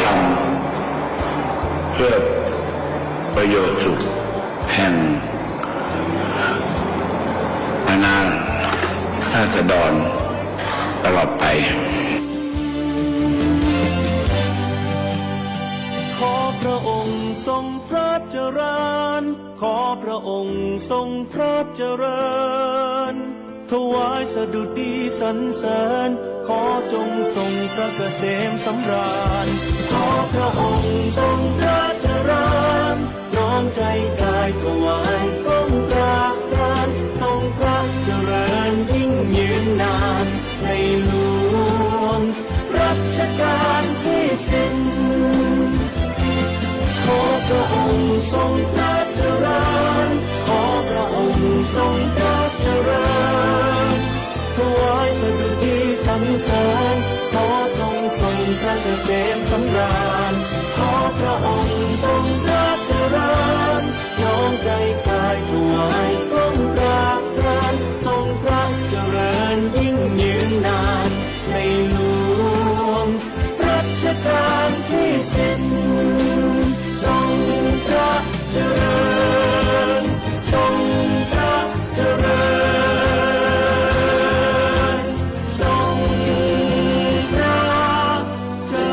ทำเพื่อประโยชน์สุขแห่งอาณาราษฎรตลอดไปขอพระองค์ทรงพระเจริญขอพระองค์ทรงพระเจริญถวายสดุดีสรรเสริญขอจงทรงพระเกษมสำราญขอพระองค์ทรงพระเจริญน้อมใจกายถวายก้มกราบกรานทรงพระเจริญยิ่งยืนนานในหลวงรัชกาลที่10ขอพระองค์ทรงพระเจริญขอพระองค์ทรงพระเจริญถวายสดุดีสรรเสริญขอทรงทรงพระเกษมสำราญขอพระองค์ทรงพระเจริญน้อมใจกายถวายก้มกราบกรานทรงพระเจริญยิ่งยืนนานในหลวงรัชกาลที่10ทรงพระเจริญทรงพระเจริญทรงพระเจริญ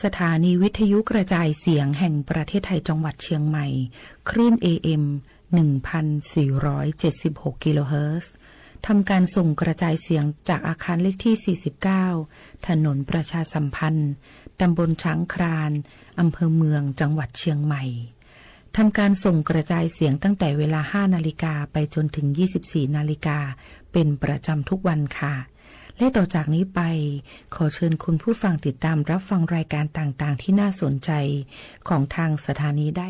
สถานีวิทยุกระจายเสียงแห่งประเทศไทยจังหวัดเชียงใหม่คลื่น AM 1,476 กิโลเฮิรตซ์ทำการส่งกระจายเสียงจากอาคารเลขที่49ถนนประชาสัมพันธ์ตำบลช้างคลานอำเภอเมืองจังหวัดเชียงใหม่ ทำการส่งกระจายเสียงตั้งแต่เวลา 5 นาฬิกาไปจนถึง 24 นาฬิกาเป็นประจำทุกวันค่ะและต่อจากนี้ไปขอเชิญคุณผู้ฟังติดตามรับฟังรายการต่างๆที่น่าสนใจของทางสถานีได้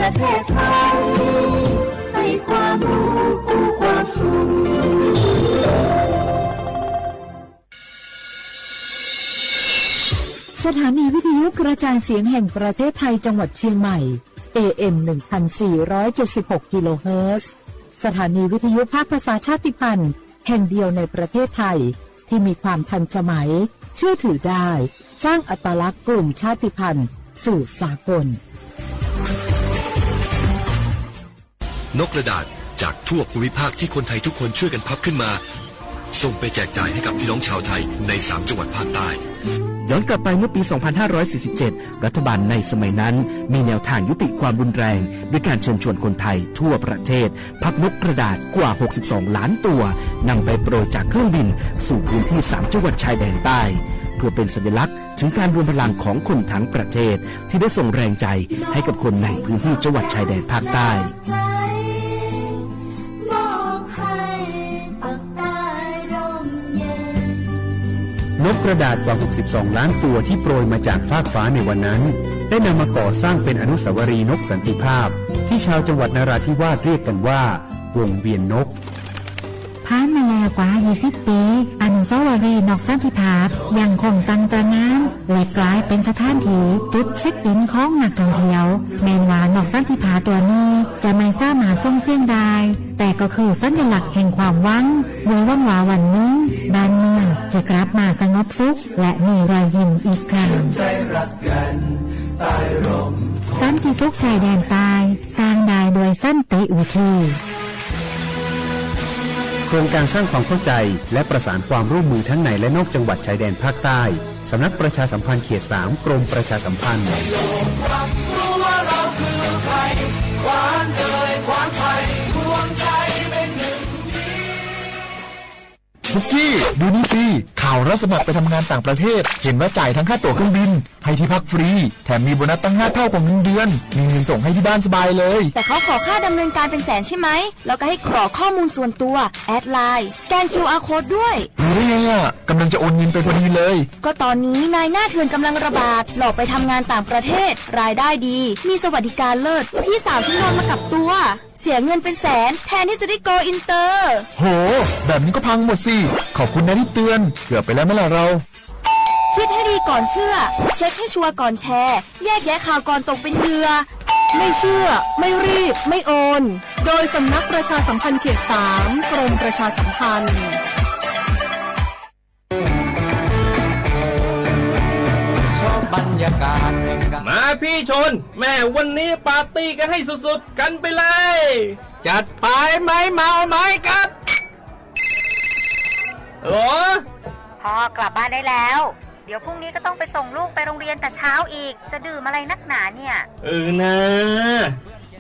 ประเทศไทยให้ความรู้กู้ความสุขสถานีวิทยุกระจายเสียงแห่งประเทศไทยจังหวัดเชียงใหม่ AM 1476 กิโลเฮิรตซ์สถานีวิทยุภาคภาษาชาติพันธุ์แห่งเดียวในประเทศไทยที่มีความทันสมัยเชื่อถือได้สร้างอัตลักษณ์กลุ่มชาติพันธุ์สู่สากลนกกระดาษจากทั่วภูมิภาคที่คนไทยทุกคนช่วยกันพับขึ้นมา ส่งไปแจกจ่ายให้กับพี่น้องชาวไทยใน3จังหวัดภาคใต้ย้อนกลับไปเมื่อปี 2547 รัฐบาลในสมัยนั้นมีแนวทางยุติความรุนแรงด้วยการเชิญชวนคนไทยทั่วประเทศพับนกกระดาษกว่า 62 ล้านตัวนำไปโปรยจากเครื่องบินสู่พื้นที่3จังหวัดชายแดนใต้เพื่อเป็นสัญลักษณ์ถึงการรวมพลังของคนทั้งประเทศที่ได้ส่งแรงใจให้กับคนในพื้นที่จังหวัดชายแดนภาคใต้นกกระดาษกว่า 62 ล้านตัวที่โปรยมาจากฟากฟ้าในวันนั้นได้นำมาก่อสร้างเป็นอนุสาวรีย์นกสันติภาพที่ชาวจังหวัดนราธิวาสเรียกกันว่าวงเวียนนกผ่านมาแล้วกว่า 20 ปีอนุสาวรีย์นกสันติภาพยังคงตั้งตระหง่านและกลายเป็นสถานที่จุดเช็คอินของนักท่องเที่ยวแม้ว่านกสันติภาพตัวนี้จะไม่สามารถส่งเสียงได้แต่ก็คือสัญลักษณ์แห่งความหวังโดยว่าวันหนึ่งบ้านเมืองจะกลับมาสงบสุขและมีรอยยิ้มอีกครั้งสันติสุขชายแดนใต้สร้างได้โดยสันติวิธีโครงการสร้างความเข้าใจและประสานความร่วมมือทั้งในและนอกจังหวัดชายแดนภาคใต้สำนักประชาสัมพันธ์เขต 3 กรมประชาสัมพันธ์ทุกกี้ดูนี่สิข่าวรับสมัครไปทำงานต่างประเทศเห็นว่าจ่ายทั้งค่าตั๋วเครื่องบินให้ที่พักฟรีแถมมีโบนัสตั้ง5 เท่าของเงินเดือนมีเงินส่งให้ที่บ้านสบายเลยแต่เขาขอค่าดำเนินการเป็นแสนใช่ไหมแล้วก็ให้กรอกข้อมูลส่วนตัวแอดไลน์สแกน QR Code ด้วยรู้ได้ไงอ่ะกำลังจะโอนเงินไปพอดีเลยก็ตอนนี้นายหน้าเถื่อนกำลังระบาดหลอกไปทำงานต่างประเทศรายได้ดีมีสวัสดิการเลิศพี่สาวฉันโดนมากับตัวเสียเงินเป็นแสนแทนที่จะได้โกอินเตอร์โหแบบนี้ก็พังหมดสิขอบคุณนะที่เตือนเกือบไปแล้วไม่ล่ะเราคิดให้ดีก่อนเชื่อเช็คให้ชัวร์ก่อนแชร์แยกแยะข่าวก่อนตกเป็นเหยื่อไม่เชื่อไม่รีบไม่โอนโดยสำนักประชาสัมพันธ์เขต 3 กรมประชาสัมพันธ์บรรยากาศมาพี่ชนแม่วันนี้ปาร์ตี้กันให้สุดๆกันไปเลยจัดไปไหมเมาไหมครับพ่อกลับบ้านได้แล้วเดี๋ยวพรุ่งนี้ก็ต้องไปส่งลูกไปโรงเรียนแต่เช้าอีกจะดื่มอะไรนักหนาเนี่ยนะ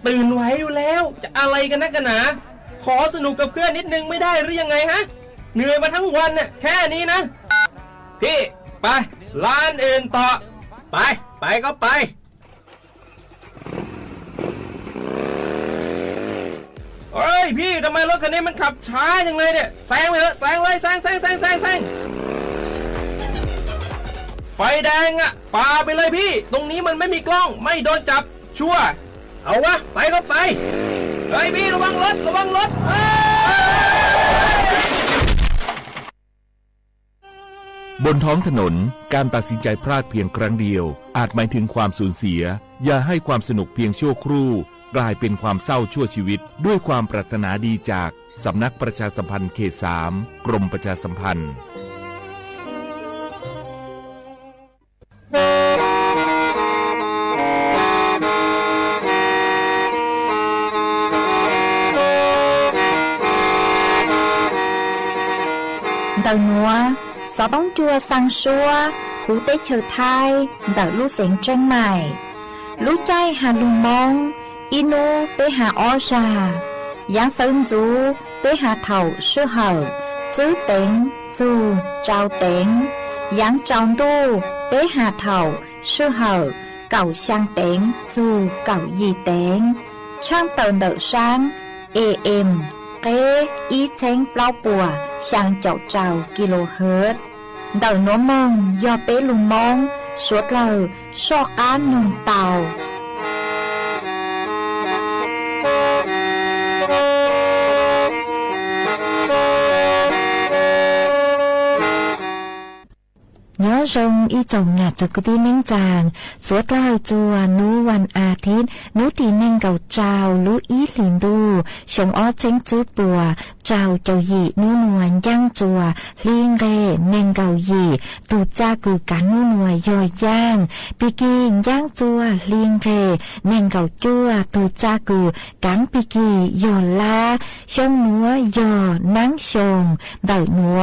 ตื่นไว้อยู่แล้วจะอะไรกันนักกันหนาขอสนุกกับเพื่อนนิดนึงไม่ได้หรือยังไงฮะเหนื่อยมาทั้งวันเนี่ยแค่นี้นะพี่ไปร้านอื่นต่อไปก็ไปเฮ้ยพี่ทำไมรถคันนี้มันขับช้าจังเลยเนี่ยแซงไปเถอะแซงเลยแซงไฟแดงอ่ะฝ่าไปเลยพี่ตรงนี้มันไม่มีกล้องไม่โดนจับชัวร์เอาวะไปก็ไปเฮ้ยพี่ระวังรถบนท้องถนนการตัดสินใจพลาดเพียงครั้งเดียวอาจหมายถึงความสูญเสียอย่าให้ความสนุกเพียงชั่วครู่กลายเป็นความเศร้าชั่วชีวิตด้วยความปรารถนาดีจากสำนักประชาสัมพันธ์เขต 3 กรมประชาสัมพันธ์Đầu núa, gió bóng chua sang xua, cú tế chờ thai, đợi lũ xén tranh mải. Lũ chay hà lùng mong, inu tế hà o trà, giáng sơn du tế hà thầu sư hở, chứ tính, dù, trao tính, giáng tròn đu tế hà thầu sư hở, cầu sang tính, dù, cầu gì tính. Trang tờ nợ sang, AM, kế, ý chênh bao bùa, sang chậu trào kHz. Đầu nó mong do bé lùng mong suốt lời so cá nương tàu. Nhớ รงอีจงงาจะกุฏินิ่งจางสวดเล่าจัวนูวันอาทิตย์นูตีนิ่งเก่าเจ้าลูอีหลินดูชงอ้อเจ้งจูปัวเจ้าเจ้าหยีนูนวลย่างจัวลิงเรเน่งเก่าหยีตูจ้ากือการนูนวยย่อยย่างปีกีย่างจัวลิงเรเน่งเก่าจัวตูจ้ากือการปีกีย่อลาชงนัวย่อนั่งชงเต่านัว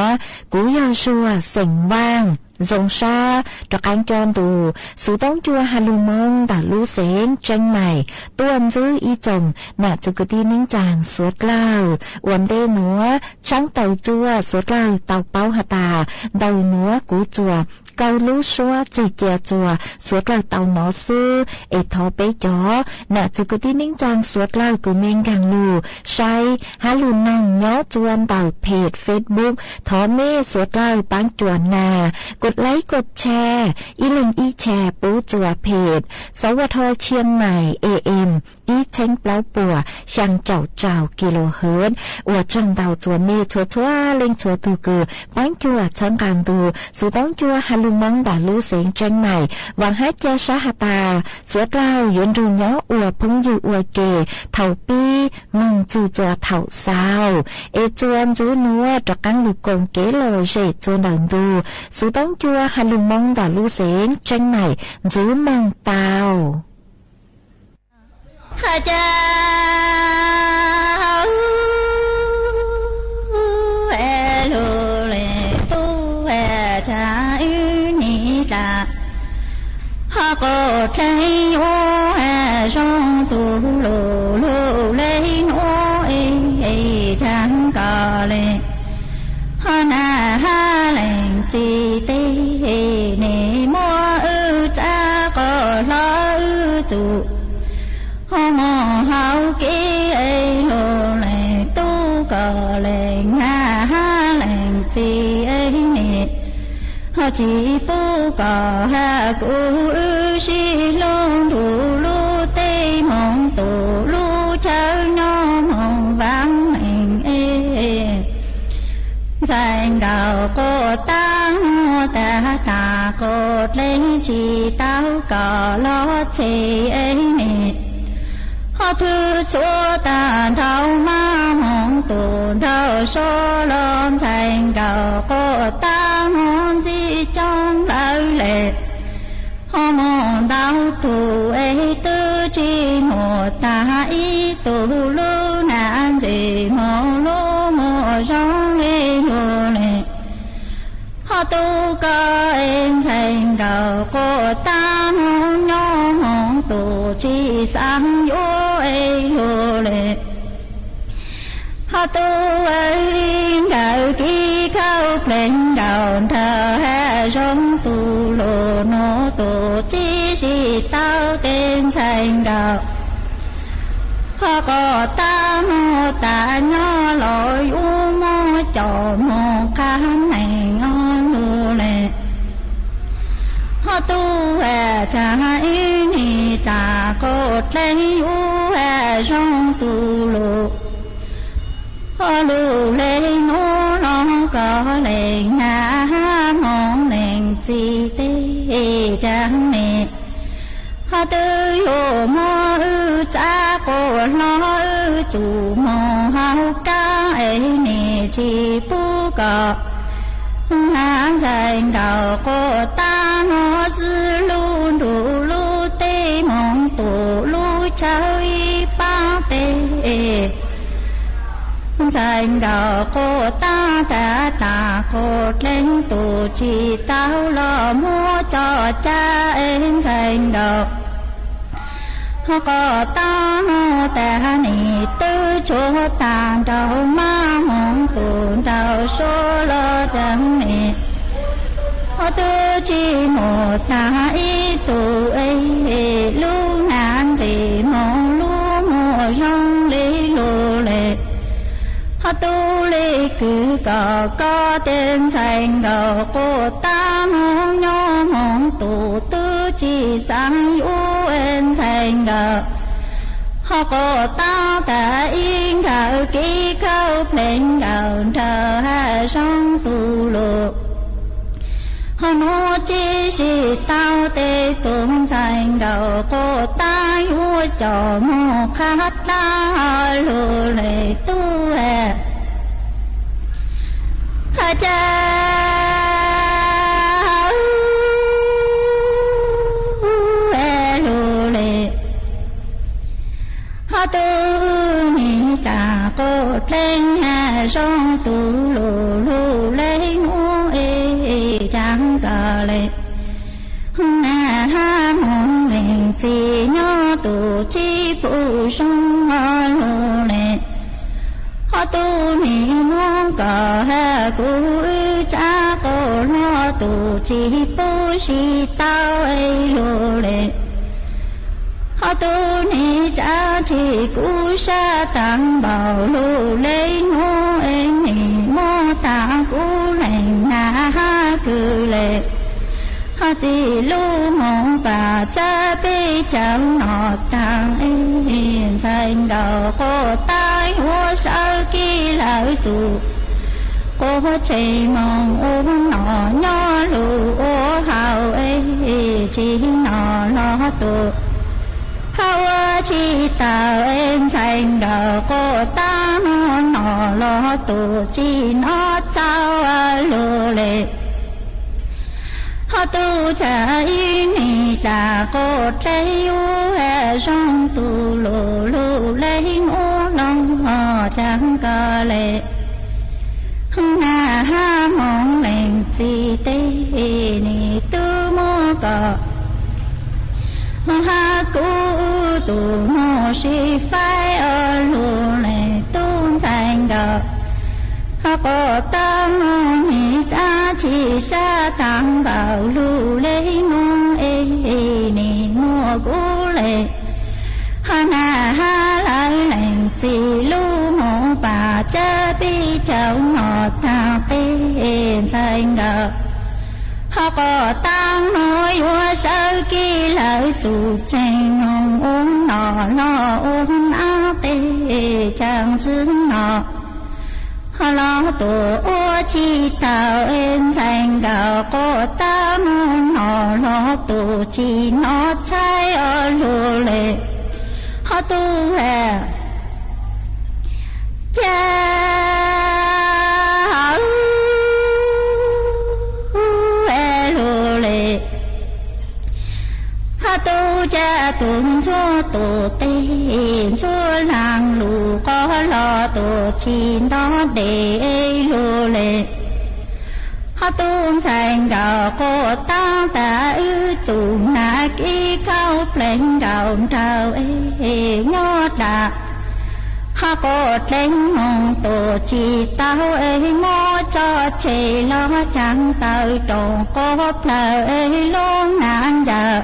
กูย่อชัวเสียงว่างdòng xa trọc anh tròn tù sự tống chua hà lù mông đã lú xến tranh mày tuần giữ y chồng nạ chú cứ tin nính chàng suốt lao uốn đê núa trắng tàu chua suốt lao tàu bao hà tà đầu núa cú chùa câu lú xua chỉ kia chùa suốt lao tàu nó sư ê thó bế chó nạ chú cứ tin nính chàng suốt lao cứ mênh càng lù say hà lù nông nhó chuan tàu page Facebook thó mê suốt lao bán chuan nàกดไลค์กดแชร์อีลิงอีแชร์ปูจัวเพจสวทเชียงใหม่ AM อีเช้งเปล่าปัวช่างเจ้าเจ้ากิโลเฮิรตซ์อวดจังดาวจัวเมชัวชัวเล็งชัวตูกือปั้งจัวช่างการดูสุต้องจัวฮัลลุมองดาลูเสียงเชียงใหม่หวังให้เจ้าชาหตาเสือเกล้ายืนดูเนาะอวดพึ่งอยู่อวดเกเถ่าปีมึงจูจัวเถ่าสาวเอจวนจูนัวจากกันลูกกงเกโลเจจวนดังดูสุต้องจัวฮัลลุมองดาลูเสียงเชียงใหม่จูมองเตาฮะจ้าเอโลเลตูเอชาอุนิตาฮะโกเทโยเอชงตูโลโลเลโนเอจังกาเลฮะนาฮะเลงจีเตเนมัวอุจาก็ลาอุจูhông hào kí ấy hồ lệ tu cờ lệ nga ha lệ chi ấy nè họ chỉ tu cờ ha cụ si lông đủ lu tê mong tù lu cháo nhau mong vắng mình ê dành đầu cô tăng ta ta cô lấy chi tao cờ lo chi ấy nè họ thư số ta thao ma mong tù thao số lon thành cầu cô ta mong gì trong lời lệ họ mong đau tù ấy tư chi một ta ý tù lu nạn gì mong lu mong trong ấy hồ lệ họ tu có em thành cầu cô ta mong nhau mong tù chi sang vô ấy hồ lệ họ tu ấy đạo ký khâu lên đầu thờ ha trong tu lô nô tu chi tao tên thành đạo họ có ta mô ta nhỏ lội u mô cho mô khá này ngon lưu lệ họ tu hè cha ý ni cha cột lấy u hè trong tu lô họ lưu lệ nô nó có lệ ngã mong lệnh chi tê chẳng nè họ tư hồ mô ư cha cô nó ư chủ mô hao ca ấy nè chi bú cọ hãng thành đầu cô ta nó sư lu đủ lu tê mong tù lu cháu y bao tê thành đầu cô ta ta cô lên tù chi tao lo mua cho cha em thành đầu họ có ta ta nì tư chỗ ta đầu ma mong tù đầu số lo chẳng nì họ tư chi một ta ý tù ấy lu nạn gì mong lu mô rong lý lù lệ họ tu lý cứ có tên thành đầu cô ta mong nhau mong tù tư chi sang yu en thành đầu họ có ta ta yên đạo ký khâu lên đầu thờ ha song tu lộ họ nói chi 是到底东山đầu cô ta yêu cho mô khát ta lô lệ tu hè ha cha lô lệ ha tu ni cha cô lên ha song tu lô lô lệ ngô e chẳng cả lệ ha mong lên chỉ nhớ tu chi phụ song lô lệ ha tu ni mong cả ha cu cha cô lo tu chi phụ si tao ai lô lệ ha tu ni cha chi cu sa tăng bảo lô lệ ngô em ni mô ta cu lên na ha cư lệ ha chi lu mong bà cha bi cháu nọ tăng yên thành đầu cô tai hoa sao kỳ lại chủ cô chỉ mong ô nọ nhỏ lu ô hào ấy chỉ nọ lo tu hào chi tao em thành đầu cô ta nọ lo tu chỉ nó cháu lu lệ ha tu cha ni cha cô thấy u hè song tu lô lô lấy ngô long ho chẳng có lệ na ha mong lên chi tê ni tu mô có ha cu tu mô si phai ở lô lệ tu thành đạo ha có tâm ni cha chi sa tăng bảo lu lê ngô e ni ngô cu lệ ha na ha lại lệnh chi lu mô bà cha bi cháu ngọ ta tên thành đạo ha có tăng nói hoa sao kỳ lại chủ tranh ngông ôn nọ lo ôn á tê chẳng chứ nọ ha lo tu ô chi tao em thành đạo cô ta mong nọ lo tu chi nó trái ở lô lệ ha tu hè cha lô lệ ha tu cha tuần cho tu tên cho làng lù có lo tu chi đó để lô lệ ha tu thành đạo cô ta ta ư chủ na ký cao lên đạo trào e nhớ đà ha cô lên mong tu chi tao e ngó cho chê lo chẳng tao tròn có plờ e lo ngang giờ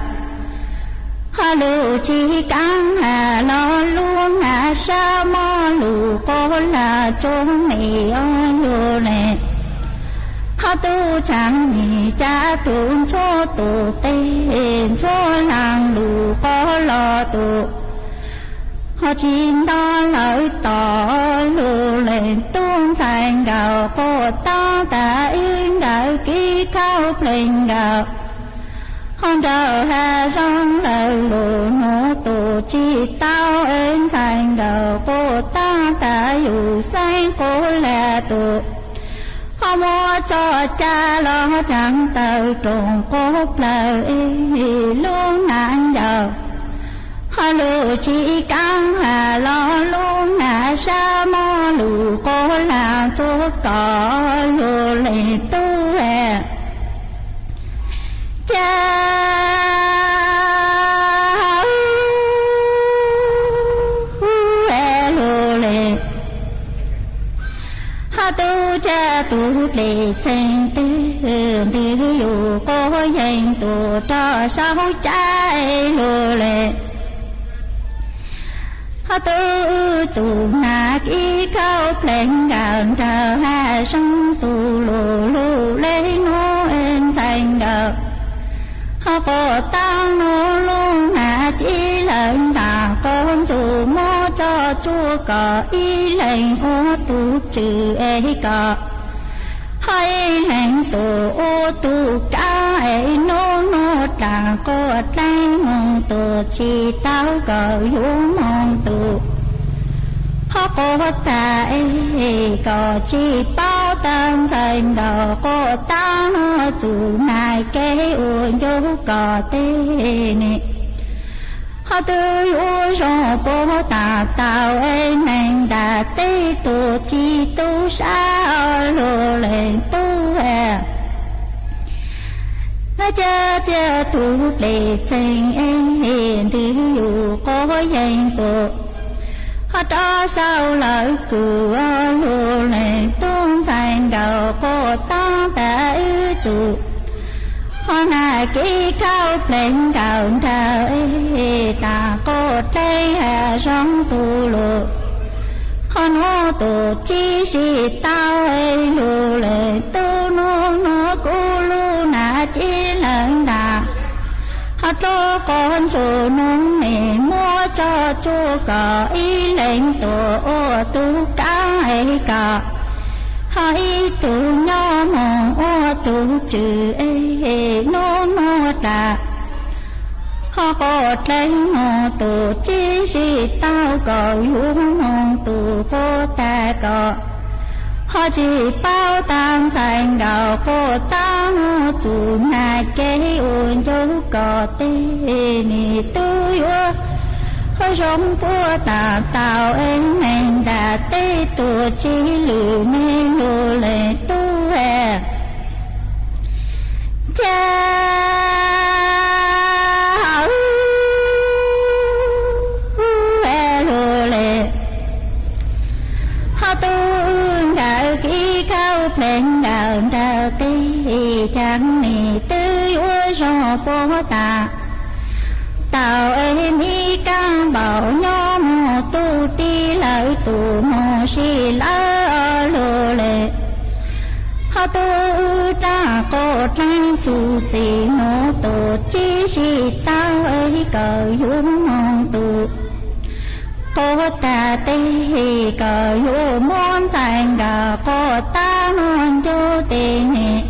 ha lu chi căng hà lo luôn hà sa mò lu có là chỗ này lô lệ ha tu chẳng ni cha tu cho tu tên cho làng lu có lo tu ha chín đó lợi tỏ lô lên tuôn thành đạo cô ta ta yên đạo ký cao lên đạo hòn đầu hà rong lời lô nô tu chi tao em thành đạo cô ta ta dù say cô là tu ha mô cho cha lo chẳng tao tròn cốt lời luôn nạn giàu ha lô chi căng hà lo luôn nà sa mô lù cô là thuốc cỏ lô lệ tu hè cha lô lệ ha tu cha tu lệ chân tư tư dù cô dành tu cho sao cha lô lệ ha tu tu na ký cao lên gạo trào ha sông tu lù lù lấy ngô em thành đạo ha cô tăng nô luôn na chỉ lệnh đà con chủ mô cho chúa có ý lệnh ô tu trừ ấy có hai lạnh tổ ô tu cá ấy nô nô ta có tay mong tổ chi tao có yếu mong tổ họ có ta ấy có chi bao tâm thành đó có ta nó dù này cái ôn dấu có tên họ tư ô rong bố ta tao ấy mình đã tê tu chi tu sa lô lên tu hè cha cha tu lệ chân ấy thì dù có danh tu họ đó sao lời cửa lô lên tu thành đầu có ta đã ư chủ họ này kỹ cao lên cao thao ta có thấy hà rong tu lô họ nó tu chi si tao lô lên tu nó cô lô na chi lần đà họ đó con chủ nông nè mua cho chú có ý lên tu cá ấy cả hai tu nhỏ mong ô tu chữ ấy nô ta họ có lên mò tu chi si tao có yếu mong tu cô ta có họ chỉ bao tam thành đạo cô ta chủ na cái ôn dấu có tên tu yếu họ giống bữa ta tao em mình đã tê tu chi lử mê lô lệ tu hè cha lô lệ họ tu đạo kỹ cao lên đạo đạo tê chẳng nì tư yếu do bố ta tao em y căng bảo nhau mô tu ti lợi tu mô si lỡ lô lệ họ tu ta có trang chủ gì mô tu chi si tao ấy cờ dung mong tu cô ta tê cờ yu môn thành gà cô ta non chú tê nè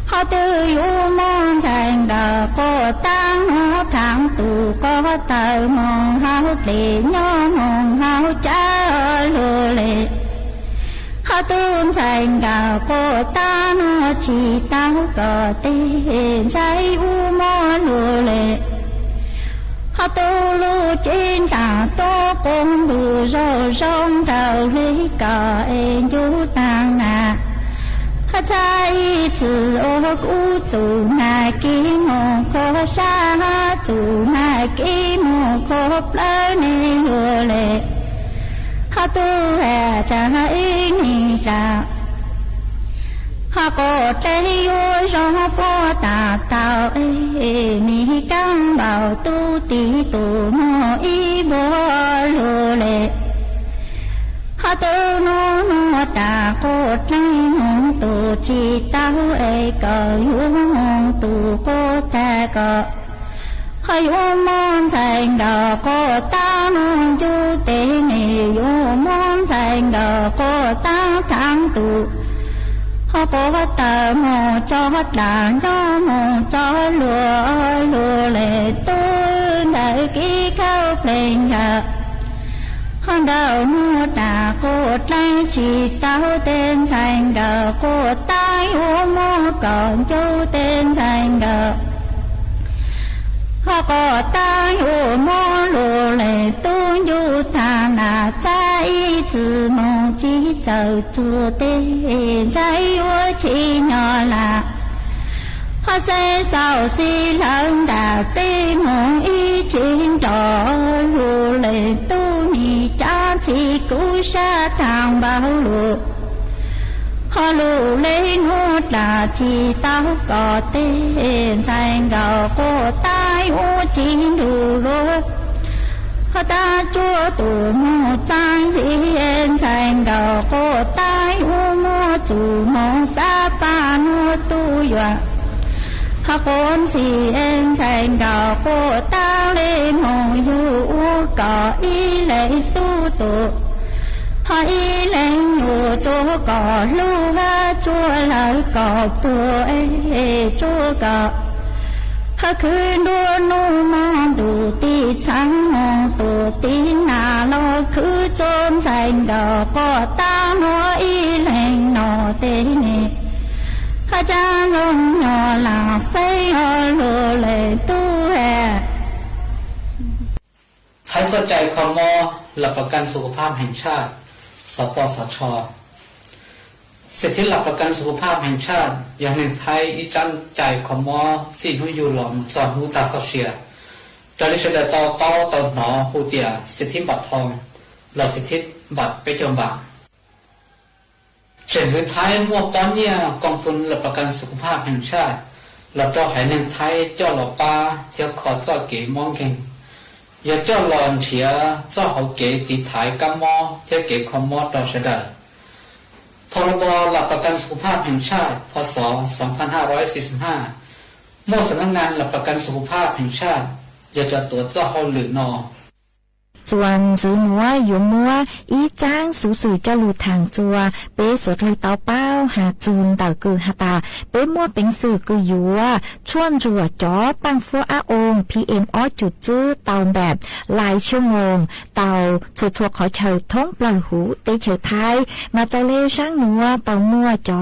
họ tư yu môn thành gà cô ta nó thẳng tù có tờ mong hao lệ nhỏ mong hao cha lô lệ họ tư thành gà cô ta nó chỉ tao có tên trái u môn lô lệ họ tu lu trên ta tô con đủ rồi rong đầu lấy cả em chú tang na họ trai chữ ô cú chủ na kí mồ khó xa chủ na kí mồ khó lỡ nê lùa lệ họ tu hè cha ý ni cha họ có thấy yêu gió bó ta tao mi căng bảo tu tí tu mô y bó lô lệ họ tu nó ta có thấy mong tu chi tao có yêu mong tu có ta có họ yêu mong thành đỏ có ta mong chú tế nè yêu mong thành đỏ có ta thắng tu họ có tờ mồ cho là cho mồ cho lùa lệ tôi đại kỹ cao lên gà họ đầu nó ta cô trai chỉ tao tên thành gà cô tai ô mô còn châu tên thành gà họ có tai ô mô lùa lệ tôi du thà là trái chữ mong chỉ chờ chùa tên trái ô chỉ nhỏ là họ sẽ sao xí lần đà tê mong ý chính trò lùa lệ tu ni cha chỉ cú sa thang bao lùa họ lù lên hốt là chỉ tao có tên thành gạo cô tai ô chính đủ lô họ ta chúa tù mô trang dĩ em thành gạo cô tai ô mô chủ mô sa pa nô tu dọa họ con gì em thành gạo cô tao lên mô yu có ý lệ tu tụ họ y lên ngủ chỗ có lưu ha chúa lại có bùa chúa có hả cứ đua nô mang đủ tí trắng mong đủ tí nà lo cứ trốn dành đỏ có ta nó y lệnh nó tê nè hả cha lông nhỏ là xây ở lô lệ tu hè ไทยสนใจคมหลักประกันสุขภาพแห่งชาติสปสช.สิทธิหลักประกันสุขภาพแห่งชาติอย่างหนึ่งไทยอีจันใจคมสิ่งหูอยู่หลอมสอนหูตาเสียโดยเฉพาะต่อต่อหนอหูเตียสิทธิบัตรทองและสิทธิบัตรไปเที่ยวบางเช่นคือไทยมั่วป้อนเนี่ยกองทุนหลักประกันสุขภาพแห่งชาติหลับเจ้าหายหนึ่งไทยเจ้าหล่อปลาเที่ยวขอเจ้าเก๋มองเก่งอย่าเจ้าหลอนเฉียเจ้าเขาเก๋ตีถ่ายกำมอเที่ยวเก๋คอมมอต่อเสด็จพรบหลักประกันสุขภาพแห่งชาติพ.ศ. 2545 มอบสำนักงานหลักประกันสุขภาพแห่งชาติอย่าจะตัวเจ้าเขาหรือนอส่วนจื้อหนัวอยู่มัวอีจ้างสูสื่อเจ้าลูทางจัวเป๊สดเลยเตาเป้าหาจูนเต่ากือหาตาเป๊มัวเป็นสื่อกือยัวชวนจัวจ๋อปังฟัวอาองPM อ้อจุดจื้อเตาแบบหลายชั่วโมงเตาชัวขอเฉยท้องปล่อยหูเตเฉยไทยมาเจ้าเล่ช่างหนัวเตามัวจ๋อ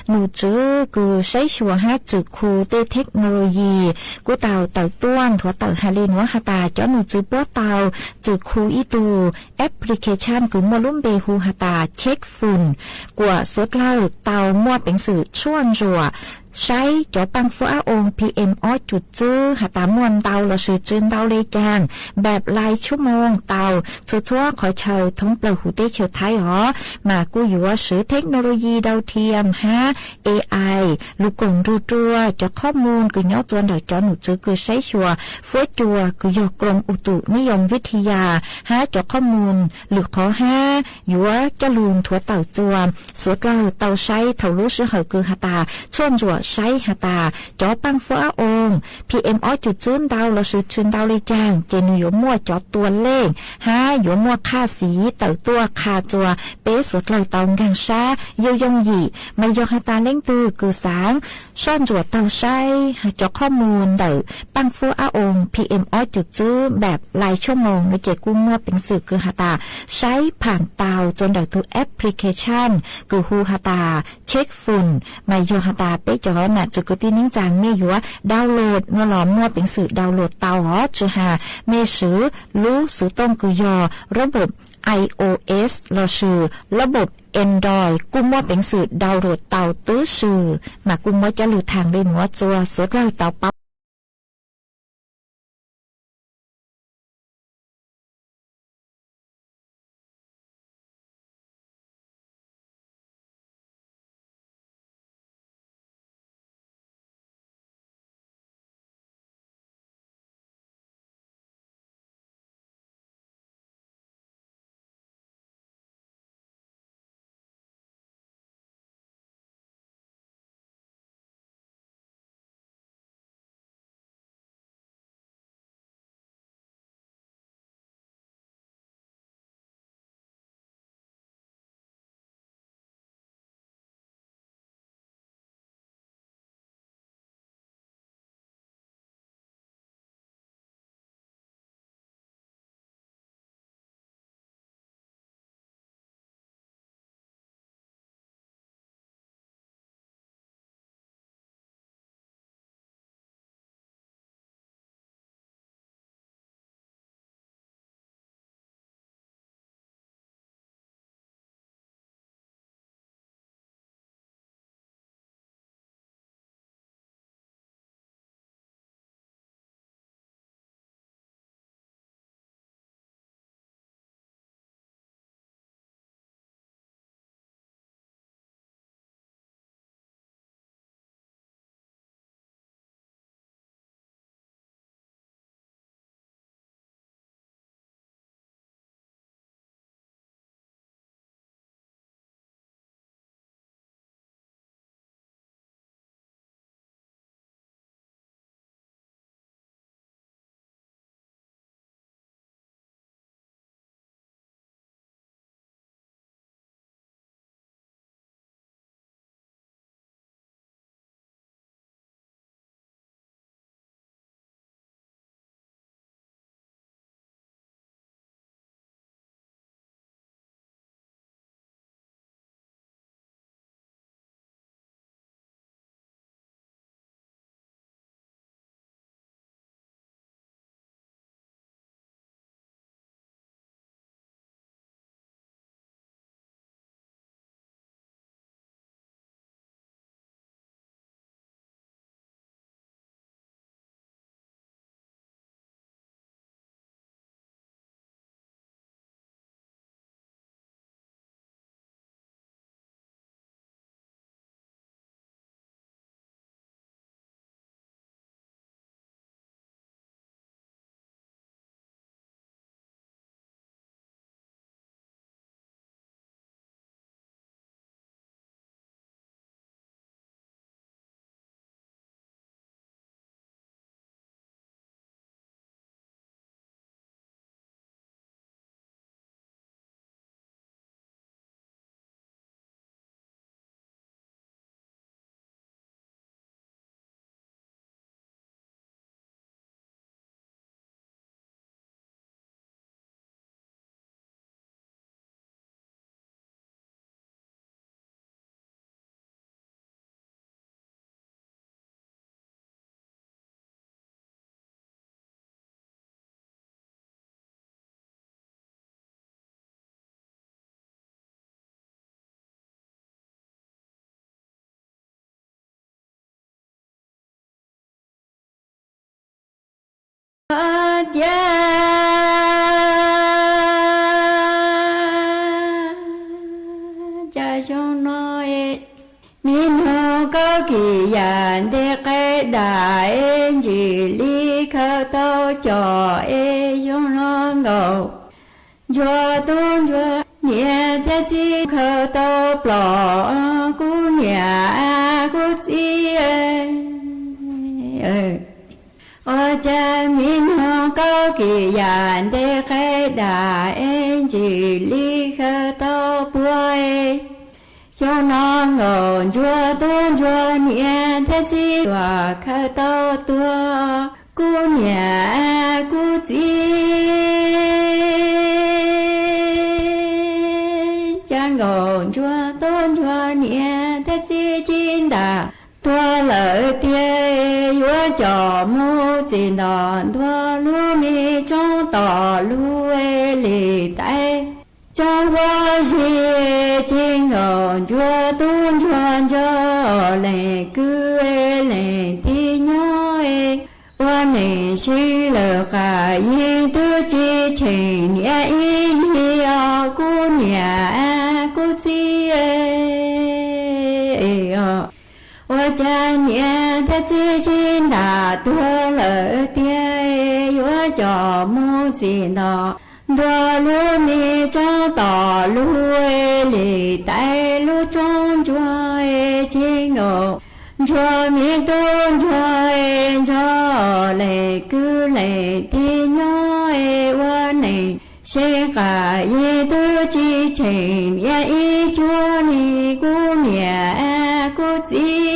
หนูจื้อกือใช้ชัวหาจืดคูเตเทคโนโลยีกูเตาต้วนถั่วเตาฮาเลนัวหาตาจ๋อหนูจื้อป้อเตาจืดคูอีตูแอปพลิเคชันคือมอลุ่มเบฮูฮาตาเช็คฝุ่นกว่าสดเล่าเตามั่วเป็นสื่อช่วนจัวใช้จอปังฟัวอง PM อ้อจุดจื้อหาตามวนเตาเราสื่อจืนเตาเลยจางแบบรายชั่วโมงเตาชัวขอเชยท้องเปล่าหูเตเชยไทยหรอมากูอยู่ว่าสื่อเทคโนโลยีดาวเทียมฮะ AI ลูกกงรูจัวจะข้อมูลคือเนาะจวนเดาจอหนูจื้อคือใช้ชัวฟัวจัวคือยกรมอุตุนิยมวิทยาฮะจะข้อมูลหรือขอฮะอยู่ว่าจะลูนถั่วเต่าจัวสวดเล่าเตาใช้เท่ารู้สื่อเหอคือหาตาช่วงจัวใช้หาตาจอปังฟ้าอง PM อ้อจุดจื้นดาวเราซื้อจื้นดาวเลยจางเจนอยู่มั่วจอตัวเลขหาอยู่มั่วค่าสีเต่าตัวคาจัวเป๊สดเลยเตากังช้าเยี่ยงหยี่ไม่ยอหาตาเล่งตือกือสางซ่อนจัวเตาใช้จอข้อมูลเต่าปังฟ้าอง PM อ้อจุดจื้อแบบรายชั่วโมงในเจกุ้งมั่วเป็นสื่อคือหาตาใช้ผ่านเตาจนเต่าตัวแอปพลิเคชันคือฮูหาตาเช็คฝุ่นไม่ยอหาตาเป๊จอน่ะจุกตีนิ่งจางเมยัวดาวน์โหลดนัวหลอมนัวเป็นสื่อดาวน์โหลดเตาหอจือหาเมสือรู้สูต้งกุยอระบบ iOS เราชื่อระบบ Android กุมว่าเป็นสื่อดาวน์โหลดเตาตื้อสื่อมากุมว่าจะหลุดทางเล่นหัวจัวสดเลยเตาปั๊บ cha trong nói min hồ có kỳ dàn để cái đại chỉ lý khâu tao cho trong nó ngầu cho tôn cho nhẹ thế chi khâu tao bỏ cú nhà cú chi ôi cha min hồ có kỳ dàn để cái đại chỉ lý khâu tao bùi cho nó ngồn chúa tôn chúa nhẹ thế chi và khơi tao tua cú nhà cú chi cha ngồn chúa tôn chúa nhẹ thế chi chín đà tua lợi tia chúa cho mu chỉ đòn tua lu mi trong tỏ lu lì tay trong hoa gì chính ngọn chúa tôn chúa cho lệ cứ lệ tí nhói hoa này chỉ là cả yên tư chi trình nhẹ ý cô nhà cô chi hoa cha nhẹ thế chi chín đà tua lợi tia hoa cho mu chỉ nó đua lu mi trong tỏ lu lì tay lu trong chúa chi ngộ chúa mi tôn chúa cho lệ cứ lệ tí nhói hoa này sẽ cả ye tư chi trình ye ý chúa ni cú nhà cú chi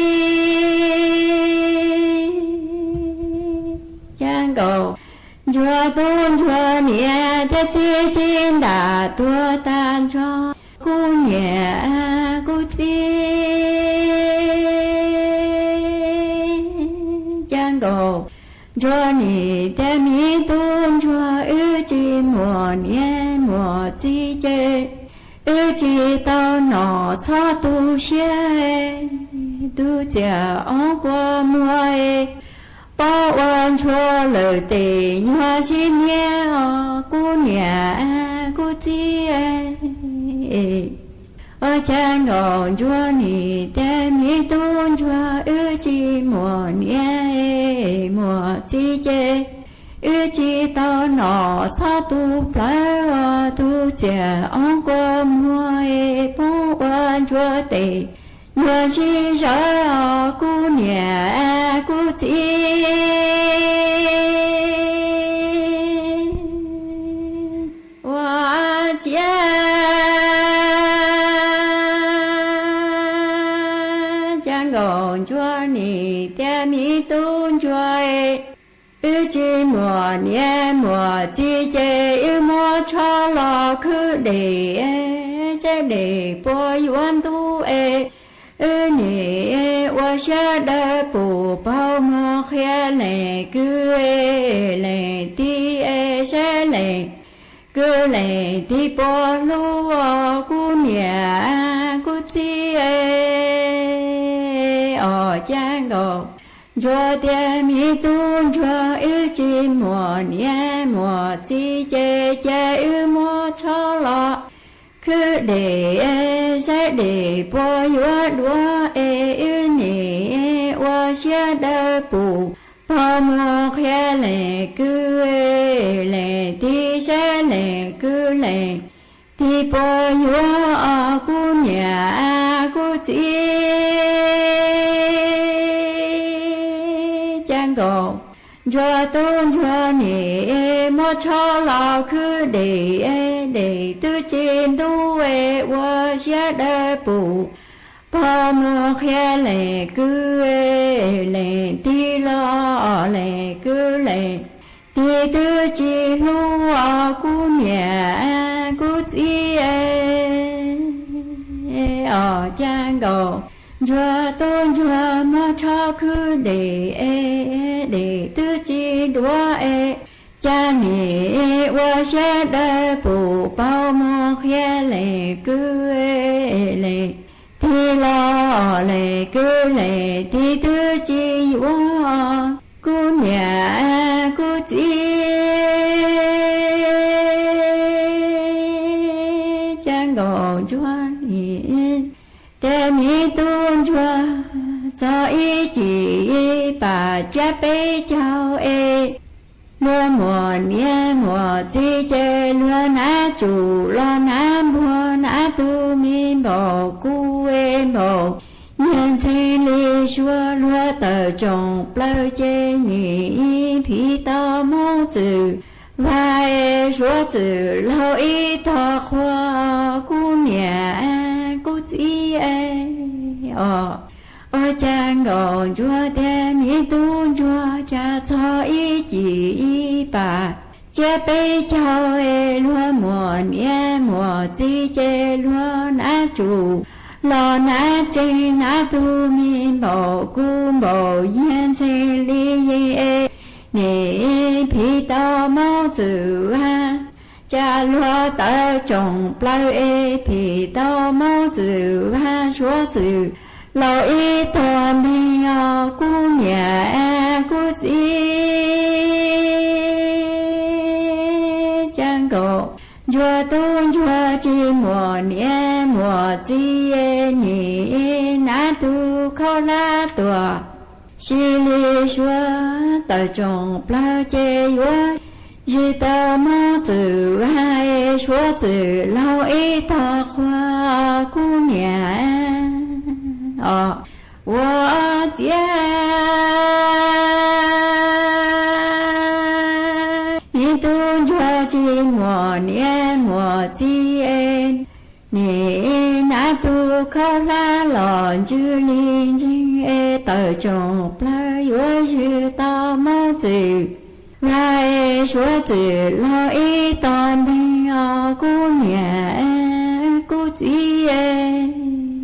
chang cầu chúa tôn chúa nhẹ thế chi chín đà tua tan cho cú nhẹ cú chi chang cầu chúa nhẹ thế mi tôn chúa ư chi mùa nhẹ mùa chi chê ư chi tao nọ cho tu xe tu chả áo qua mùa bao ơn chúa lời tề nhòa xin nhé cô nhà cô chi ôi cha ngọn chúa nì tem mi tôn chúa ư chi mùa nhé mùa chi chê ư chi tao nọ xa tu plá tu chè ong qua mùa bao ơn chúa tề nhòa xin sợ cô nhà cô chi hoa cha cha ngọn chúa nì tia mi tôn chúa ư chi mùa nhẹ mùa chi chê ư mùa cho lo cứ để sẽ để bồi yuan tu ư nì hoa xa đa bù bao mò khe lệ cứ lệ ti sẽ lệ cứ lệ ti bò lu cú nhà cú chi ở cha ngọc chúa tia mi tôn chúa ư chi mùa nhẹ mùa chi chê chê ư mùa cho lo cứ để sẽ để bò yuat đua ư nì hoa xa đa bù bao mò khe lệ cứ lệ ti sẽ lệ cứ lệ ti bò yuat cú nhà cú chi chang cầu chúa tôn chúa nì mò cho lo cứ để tư trên tu hoa xa đa bù bao mò khe lệ cứ lệ ti lo lệ cứ lệ ti tư chi lu cú nhà cú chi ở trang cầu chúa tôn chúa mò cho cứ để tư chi đua cha nì hoa xa đa bù bao mò khe lệ cứ lệ ti lo lệ cứ lệ ti tư chi hoa cú nhà cú chi trang gòn chúa nì để mi tuôn chua cho ý chỉ bà cha bé cháu ê lúa mùa nia mùa chi chê lúa ná chủ lo ná mua ná tu mi bò cu ê bò nhân thế li xua lúa tờ trồng plơ chê nhị phi tơ mô tử và ê xua tử lâu ý thọ khoa cu nhà cu chi ê cha ngồi chúa đem ý tu chúa cha cho ý chỉ bà cha bé cháu ê lúa mùa nia mùa chi chê lúa ná chủ lo ná chê ná tu mi bò cu bò yên chê li ê nè phi tơ mô tử ha cha lúa tơ trồng plau ê phi tơ mô tử ha chúa tử lo ý toàn mi cu nhà cu chi chẳng có chúa tôn chúa chi mùa nia mùa chi nhị ná tu khâu la tùa xì li chúa tờ trồng plau chê chúa chỉ tờ mô tử hai chúa tử lo ý thọ khoa cu nhà我家一顿着寂寞年莫见，你那渡口拉浪就临近诶，到中不有是到么子，来说子老一段朋友姑娘姑姐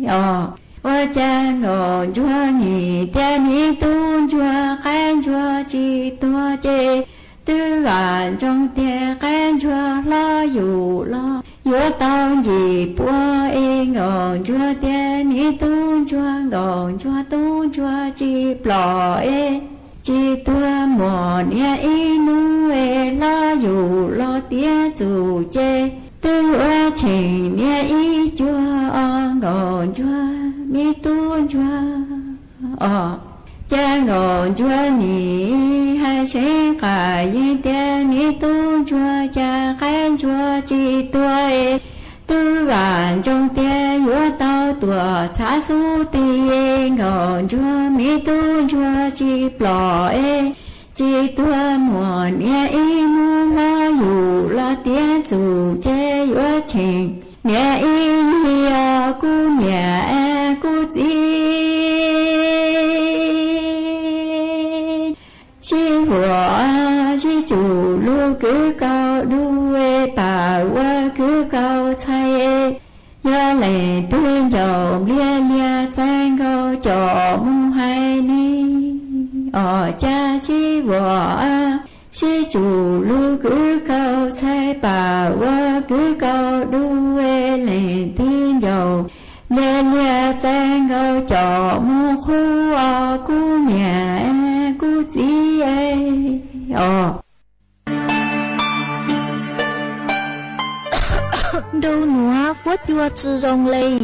哦。我家我做你的你都做看做几多节，对晚中的看做了有了，有到一波一我做的你都做我做都做几波诶，几多么年一路诶了有了的主节，对我青年一做我做。mi tu chúa cha ngọn chúa ni hai sẽ cả yên tiền mi tu chúa cha khen chúa chỉ tuổi tu vạn trong tiền chúa tao tuổi xa su tiền ngọn chúa mi tu chúa chỉ bỏ chỉ tuổi mùa nia y mu la yu la tiền dù chế chúa trình nia y cu nia cu chi chi hùa chi chủ lu cứ cao đu bà qua cứ cao thay do lệ tuyên dầu lia lia sang cao trò mu hai ni cha chi hùa chi chủ lu cứ cao thay bà qua cứ cao đu lệ tuyên dầu lia lia sang cao trò mu khu cu nhà cu chi đâu nữa phố chua chư rong lì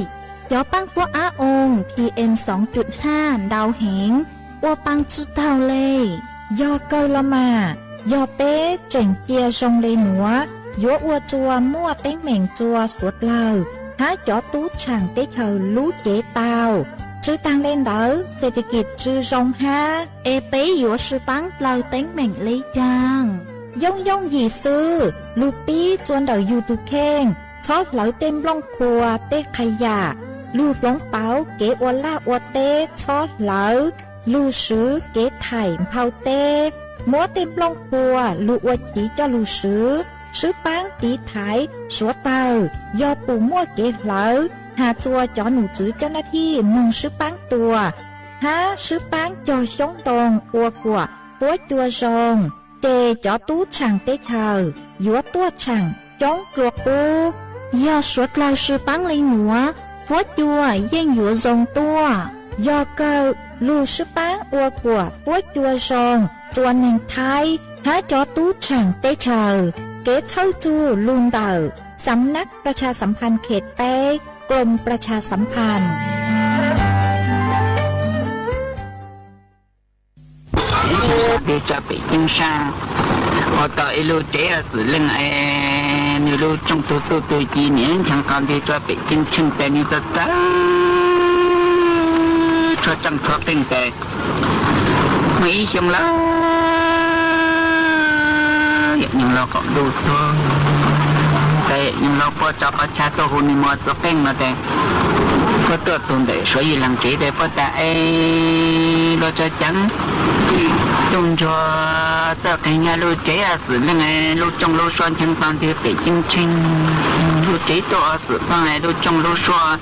gió băng phố á ôn PM 2.5 đào hẹn qua băng chư tàu lì do cơ la mà do bé trình chia rong lì nữa gió ua chua mua tén mèn chua suốt lờ há chó tú chẳng tế chờ lú chế tàu chư tăng lên đỡ sẽ đi kịp chư rong ha bé gió sư băng lờ tén mèn lì chàng dông dông gì sưลูปี้จวนเดายูทูเข่งชอบเหลาเต็มล่องครัวเต้ขยะลูดร้องเป๋าเก๋อวล่าอวเต้ชอบเหลาลูซื้อเก๋ไถ่เผาเต้มัวเต็มล่องครัวลูอวจีเจ้าลูซื้อปังตีไถ่สัวเตายอปูมัวเก๋เหลาหาจัวจอหนูจื้อเจ้าหน้าที่มุงซื้อปังตัวหาซื้อปังจอช่องตรงอัวกัวปัวจัวซองเจจอตู้ช่างเต้เธอยัวตัวช่างจ้องกลัวปูยอสวดลายชื่อปังเลยหนัวหัวจัวยิ่งยัวทรงตัวยอเกอลูชื่อปังอัวกัวหัวจัวทรงจวนหนึ่งไทยหาจอตู้ช่างเต้เธอเก๋เท่าจูลุงเต่าสำนักประชาสัมพันธ์เขตเป้กรมประชาสัมพันธ์ thì cho bị chân sang ở tại lưu trẻ sự lên như lưu trong tôi chỉ niệm chẳng còn thì cho bị chân chân tên như ta cho chẳng thoát tinh tệ mấy trong lá nhưng lo còn đủ thôiแต่ยังเราพอจะประชาตัวหุ่นมอตัวเป้งมาแต่ก็ตัวตนเดช所以หลังจีแต่พอแต่เราจะจังตรงจอตัวแข่งเราเจ้าสื่อเรื่องไงเราจงเราชวนทั้งตอนที่ไปจริงจริงเราเจ้าตัวสื่อฟังไงเราจงเราชวน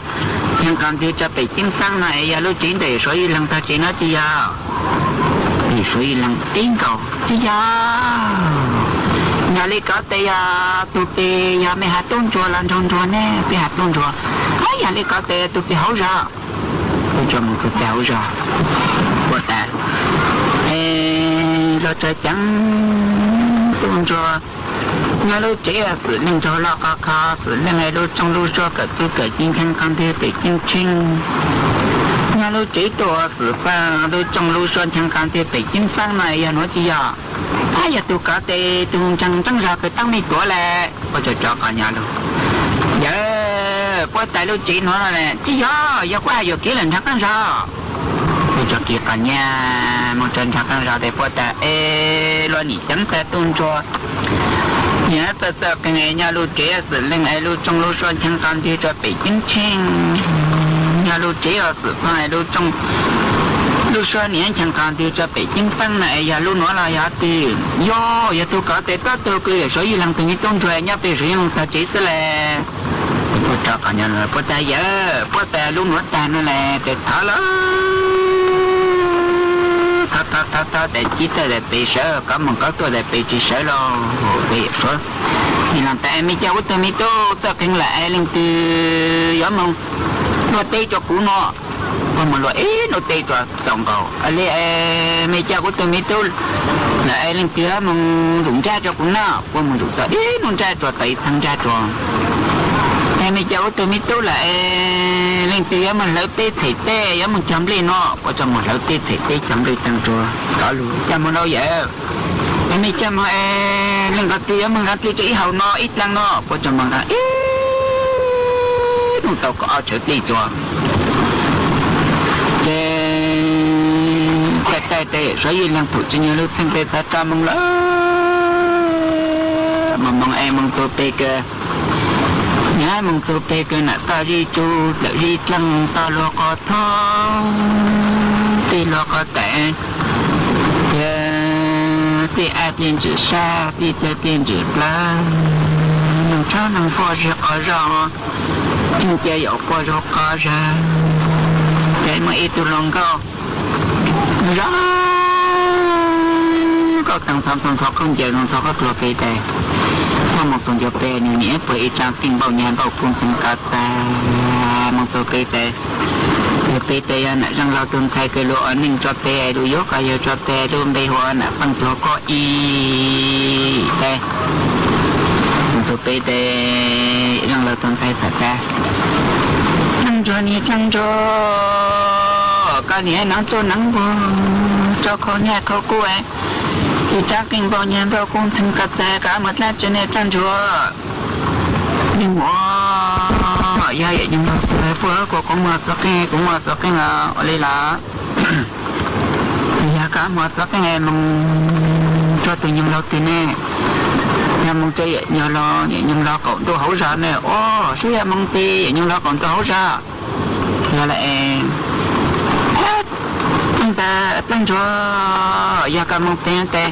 ทั้งตอนที่จะไปจริงฟังไงอย่าเราจีแต่所以หลัง他จีน่าจียา所以หลังติ้งเก่าจียาnhà lấy cá tê tụi tê nhà mấy hạt tôn chùa làm tôn chùa nè cái hạt tôn chùa thấy nhà lấy cá tê tụi tê hấu ra tôi cho một tụi tê hấu ra của ta lo cho trắng tôn chùa nhà lúc chế là sự nên cho lo cá sự nên ngày lúc trong lúc cho cả tôi cả chính thân con thế để chính chính nhà lúc chếตัวsự pha lúc trong lúc cho thân con thế để chính xác này ya nói chi à ai ya tụi cá tê tụi chẳng ra cái tăng mi tuổi lẹ có cho cả nhà luôn dạ qua tại lúc chị nói là nè chứ giờ qua giờ kia lần chắc ăn sao tôi cho kia cả nhà một trận chắc ăn sao để qua tại lo nhỉ chẳng ta tuân cho nhớ ta cái ngày nhà lúc kia sự lên ngày lúc trong lúc xuân chẳng can thì cho bị chính chính nhà lúc kia sự phải lúc trong lúc xuân này chẳng can thì cho bị chính tăng này nhà lúc nói là nhà tiền do nhà tôi có thể có tôi cười所以 lần từ những tuân thuê nhà bị sử dụng ta chỉ là bữa trọ cả nhà rồi bữa ta giờ bữa ta luôn nữa ta nữa là để thở lắm thở để chỉ ta để bị sợ có một có tôi để bị chỉ sợ lo bị sợ thì làm tại em cháu tôi mi tô ta kinh lại lên từ gió mông nó tê cho cũ nó còn một loại nó tê cho tổng cầu ở đây mi cháu tôi mi tô lại lên từ mông đụng cha cho cũ nó còn một đụng ta đụng cha cho tay thằng cha cho em cháu tôi mi tô lại lên từ mình lấy tê thầy tê giống mình chấm lên nó có trong một lấy tê thầy tê chấm lên tăng chùa đó luôn chấm một đâu vậy em chấm lên cái tê mình làm tê chỉ hậu nó ít lăng nó có trong mình là ít nó tao có chở tê chùa tê所以làm thủ cho nhiều lúc thành tê ta cho mình lỡ mà mong em mong tôi tê cơ nhớ mong tôi tê cơ nè ta đi tu tự đi lăng ta lo có thong tê lo có tệ tê ai tiền chữ xa tê tiền chữ la nông cháu nông phò ra có ra chúng ta dẫu có ra để mà ít tu lòng cao ra có thằng thằng không giờ thằng có thừa cây tè qua một tuần giờ tè nhiều nhẹ bởi trang tin bao nhà bao phun sinh cá ta một số cây tè cây tè nè răng lao tuần thay cây lúa ninh cho tè đủ dốt cả giờ cho tè luôn đây hoa nè phân cho có y tè một số cây tè răng lao tuần thay thật ra răng cho cái này nắng cho nắng cho con nhà con cô ấy thì chắc kinh bao nhiêu bao con thân cắt tay cả một lát cho nên chăn chua nhưng mà giờ vậy nhưng mà phơi của con mà cũng mà cái là ở đây là giờ cả một cái ngày mong cho tự nhiên lo tiền nè nhà mong chơi nhờ lo nhưng lo còn tôi hỗ trợ nè số nhà mong tiền nhưng lo còn tôi hỗ trợ giờ lại ta tăng cho gia ca mong tiền tệ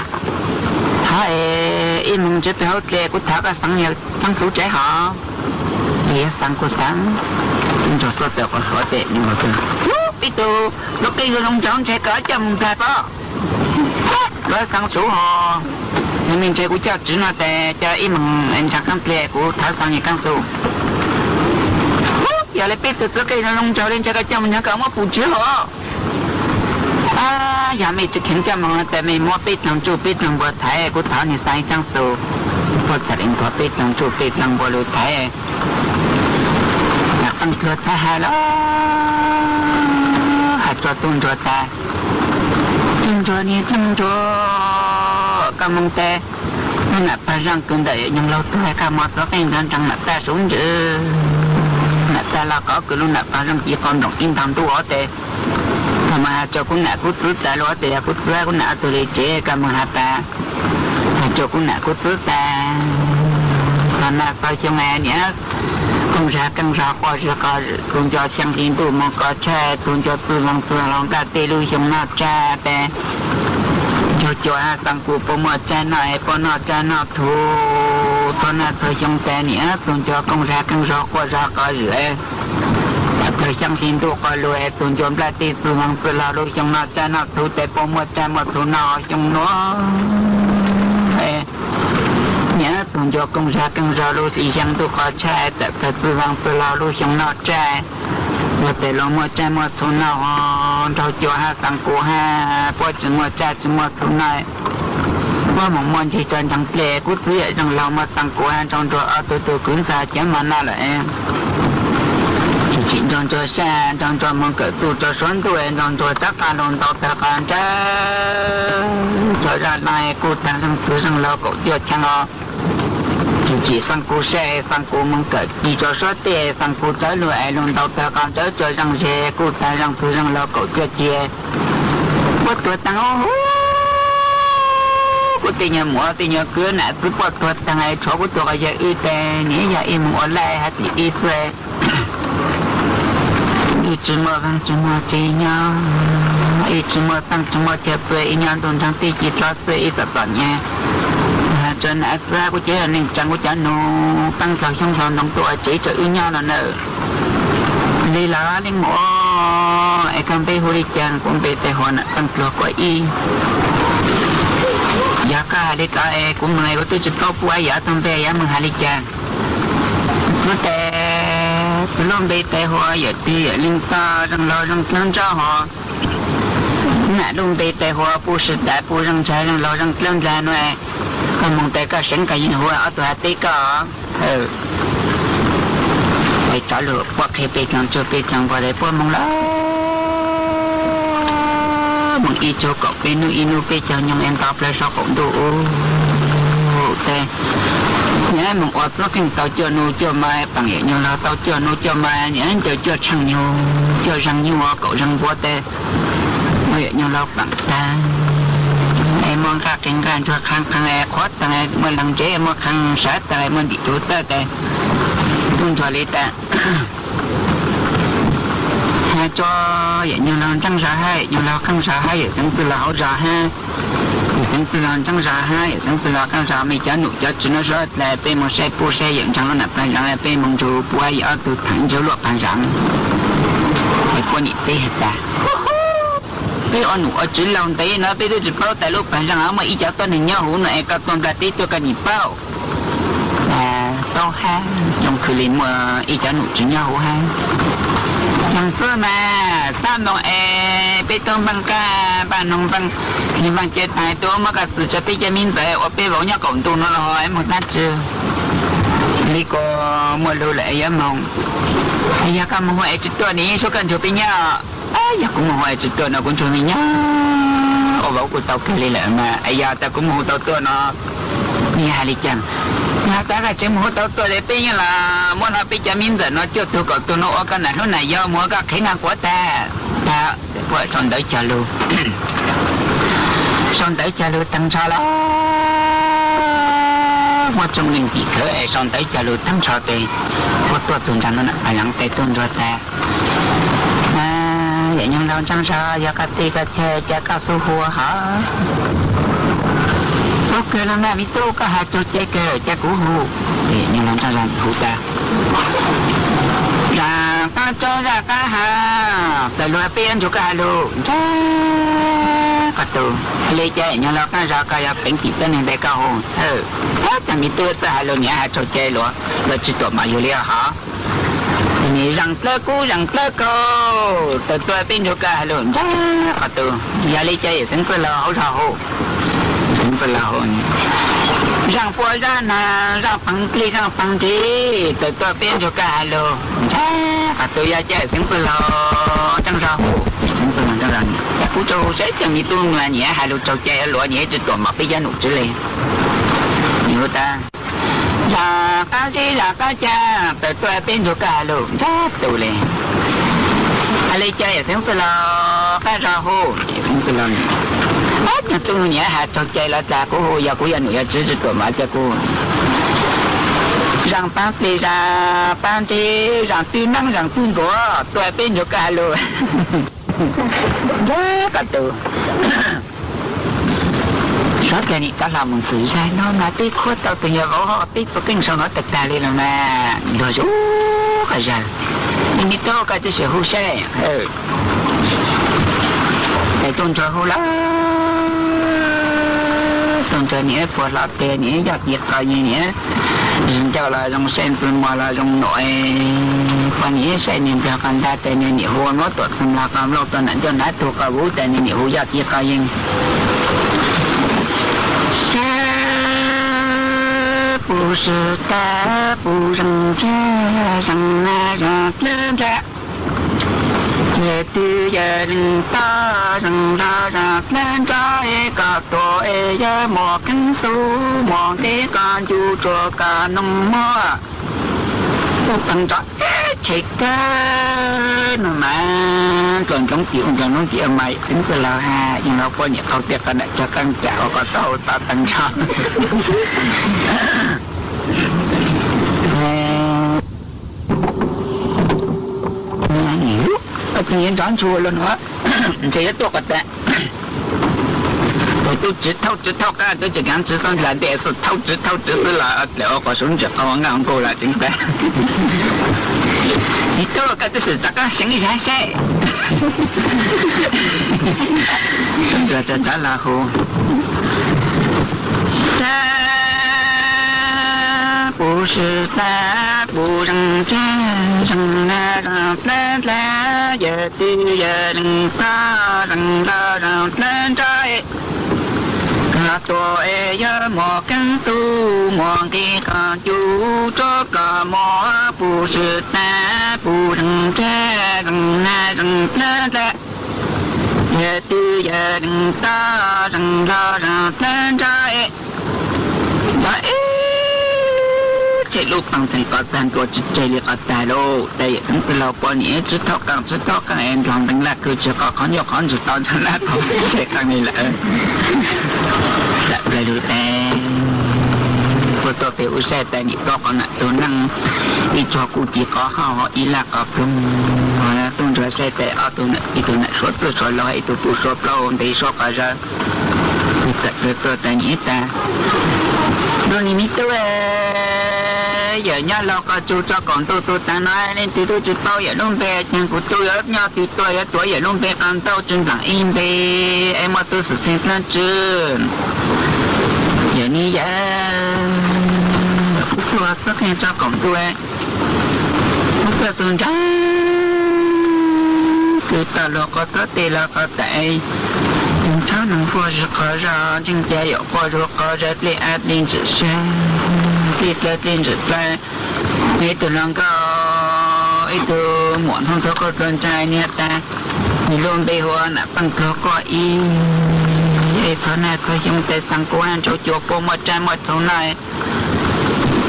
thà im mong cho tôi hỗ trợ của thà cái sáng nhiều sáng số trẻ họ thì sáng của sáng cho số tiền của họ tệ nhưng mà tôi biết tôi lúc đi luôn chọn sẽ cỡ trăm thà đó rồi sáng số họ nhưng mình chơi của cháu chỉ là tệ cho im mong anh chắc căn tiền của thà sáng nhiều căn số giờ lại biết tôi cái luôn chọn lên cho cái trăm nhà cả một phụ chứa họ giờ mình chỉ khiến cho mọi người mình mua bít nông chú bít nông bò thái của thảo như sai trang số có thể đến có bít nông chú bít nông bò lúa thái ăn thừa thái hay đó hạt cho tuôn cho ta Thằng cho ni thằng cho cầm mông tè nên là phải rằng cơn đại nhưng lâu tới cả một số cái nhân chẳng là ta xuống chứ là ta là có cứ luôn là phải rằng chỉ còn đồng in thằng tu ở tè mà cho cũng nãy cút rút ta lo tè cút ra cũng nãy tôi đi chế cầm mông hạt ta cho cũng nãy cút rút ta là phải cho nghe nhé công ra căng ra qua ra có công cho xem tin tu mà có che công cho tu lòng ta tê lui trong nát cha tè cho tăng cụ bộ một cha này bộ nọ cha nọ thu tôi là thời trong tè nhé công cho công ra căng ra qua ra có rưỡi thời xem tin tu có lùi công cho ta tê tu lòng lui trong nát cha nọ thu tè bộ một cha một thu nọ trong nó nhớ tuần cho công ra luôn thì dân tôi có trai tại phải tư vang tôi lao luôn trong nó trai và để lo mua trai mua thu nào đâu cho ha tăng cổ ha bỏ chỉ mua trai chỉ mua thu này qua một món thì toàn thằng lệ cút phía trong lòng mà tăng cổ ha trong đó tôi cứng ra chém mà na lại chỉ trong cho xa trong cho mong cỡ tu cho xoắn tuổi trong cho chắc cả đồng tàu ta còn cha cho ra này cô ta trong thứ trong lâu cậu chưa chăng ho chỉ sang cô xe sang cô mong cỡ chỉ cho số tiền sang cô tới lùi đồng tàu ta còn tới cho rằng xe cô ta trong thứ trong lâu cậu chưa chia bất tuổi tăng ô cô tình nhà mua tình nhà cưới nãy cứ bất tuổi tăng ấy chỗ của tôi giờ y tế nghĩ giờ im mua lại hay thì y thuê chỉ mơ vang chỉ mơ chỉ nhau, chỉ mơ tăng chỉ mơ chép về nhau tuần tháng ti chỉ cho về ít tập nhé. Cho nên ra của chế là nên chẳng có trả nô tăng trào xong rồi nông tuổi chỉ cho yêu nhau là nợ. Đi là đi mua, ai cầm về hôi chàng cũng về tại họ nợ tăng trào của y. Giá cả đi cả cũng ngày của tôi chỉ có phụ ai giá tăng về giá mừng hai đi chàng. Cứ thế luôn bị tệ hoa giờ thì linh ta rằng lo rằng lớn cho họ nãy luôn bị tệ hoa phụ sự đại phụ rằng trái rằng lo rằng lớn ra nữa còn mong tệ cả sinh cả những hoa ở tòa tí cả bị trả lựa qua khi bị chẳng chưa bị chẳng qua đây mong lá mong y cho cậu bị inu bị cho nhưng em tập lại sao cũng đủ tệ nhớ mong ở đó kinh tàu chưa nuôi chưa mai bằng vậy như là tàu chưa nuôi chưa mai nhớ chưa chăng nhiều chưa răng nhiều cậu răng búa tê vậy như là bằng ta em mong các kinh gan cho khang em khó tăng em mình làm chế em mong khang sát tăng em mình bị chủ tơ tê tuân thủ lý ta cho vậy như là trăng ra hay như là khang ra hay vậy cũng từ là hậu ra ha cũng từ là trăng ra hay cũng từ là khang ra mấy cháu nụ cháu chỉ nó rất là bên một xe po xe dựng trăng nó nạp ra là bên một chú po ai ở từ thẳng chỗ luộc hàng rắn cái con nhịp tê hết ta cái ông nụ ở chỉ lòng tê nó bây giờ chỉ bao tại lúc hàng rắn mà ít cháu tôi nên nhau hú này các con ra tê tôi cần nhịp bao tao ha trong khi liền mà ít cháu nụ chỉ nhau hú ha chẳng xưa mà sao nó bê tông băng ca bà nông băng thì băng chết hai tôi mà cả sự cho bây giờ mình về ở bê vốn nhà cổng tu nó là em một nát chưa đi có mua lưu lệ em mong hay là các mong hỏi chữ tôi này số cần chụp bên nhà giờ cũng mong hỏi chữ tôi nó cũng chụp bên nhà ở bảo của tao kêu lại mà giờ ta cũng mua tao tôi nó như hai lý chẳng ta là chỉ mua tao tôi để bên như là muốn là bây giờ mình giờ nó chưa tôi có tôi nó ở cái này nó này do mua các khả năng của ta vợ son đợi chờ luôn son đợi chờ luôn tăng sao đó một trong những chỉ khởi son đợi chờ luôn tăng sao thì một tuần tuần rằng nó phải lắng tay tuần rồi ta vậy nhưng đâu tăng sao do các tì các xe cho các số hùa hả ok là mẹ bị tu cả hai chỗ chơi kêu cha cũ hù thì nhưng đâu tăng rằng hù ta ra ta cho ra cả ha tại loài bên chỗ cả luôn cả tụ lấy chơi nhưng là cái ra cái bên kia tên này để cao hồn chẳng bị tôi ta luôn nhá hai chỗ chơi luôn là chỉ tụi mà yêu lia hả thì rằng tơ cũ rằng tơ cô từ tôi bên chỗ cả luôn cả tụ giờ lấy chơi cũng phải là hậu thổ cũng phải là hồn rằng phơi ra là ra phẳng đi ra phẳng đi từ tôi bên chỗ cả luôn cả tôi giờ chơi cũng phải là trăng rau cũng phải là trăng rau phụ cho sẽ chẳng như tôi là nhẹ hai lô trâu chạy lúa nhẹ chỉ còn mặc bây giờ nụ chứ liền nhiều ta là cá gì là cá cha phải tôi bên chỗ cả lô rất tù liền ai lấy chơi ở tiếng tôi là cá rau hồ tiếng tôi là hết tôi nhẹ hai trâu chạy là cha của hồ giờ của giờ nụ chỉ còn mặc cho cô rằng bán thì rằng tin năng rằng tin của tôi bên chỗ cả lô rất là tù số cái này ta làm một sự sai nó là tí khuất tao từ nhà gỗ họ tí có kinh sau nó tật ta lên là mà rồi chú cái gì nhưng như tôi cái sẽ hú xe để tôn cho hú lá tôn cho nhé phật lạp tề nhé giặc giặc cái gì nhé cho là trong sen phương mà là trong nội phần nhé sẽ niệm theo căn ta tề nhé hú nó tuột không là cảm lâu tuần ảnh cho nát thuộc cả vũ tề nhé hú giặc giặc cái gì不是大不让家让那让人家，也对人大让那让人家一个多一个莫跟数莫的干就做干农么，不等着chỉ cái mà còn trong kiểu mày tính từ là ha nhưng nó có những câu tiết cái này cho căn chảo có tàu ta tăng cho tự nhiên chọn chùa luôn hả thì tôi có tệ tôi chỉ thâu cái tôi chỉ gắn chỉ con là để tôi thâu chỉ là để có xuống chỉ có ngang cô là chính xác thì tôi cái tôi chắc cái sinh ý sai rồi trả là hồ不是大不让家让那让那来也对也能大让那让那在cả tuổi nhớ mò căng tu mò đi cả chú cho cả mò bù sự ta bù rừng cha rừng na ra ye tu ye rừng ta rừng la rừng trai vậy chạy lúc bằng thầy có tàn của chạy liệt ở tài lô đây cũng từ lâu qua nhé chứ thóc càng em lòng đánh lạc cứ chưa có khó nhiều khó chỉ to chân lát không chạy càng này lại lại được tôi phải uống xe tại những đó còn lại tôi năng đi cho cụ chỉ có họ ý là có không tôi rồi xe tại ở tôi này số tôi số lo hay tôi số lâu thì số cả ra tôi tại những ta đôi ní tôi giờ nhá lo có chú cho còn tôi ta nói nên tôi chỉ bao giờ luôn về chuyện của tôi ở nhau thì tôi ở tuổi giờ luôn về còn tôi trên thằng im về em mà tôi sự sinh lên chưa giờ ní giờ tôi xuất hiện cho còn tôi tôi ra cứ ta lo có tất tê là có tại cháu nông phu sẽ có ra nhưng cha有过如có rất là áp linh tự sang thì là linh tự ra mấy tụi nó có ít tụi muốn không có con trai nha ta thì luôn đây hoa nè bằng có ý ấy sau này có dùng tay sang của anh cho cô một trai một số này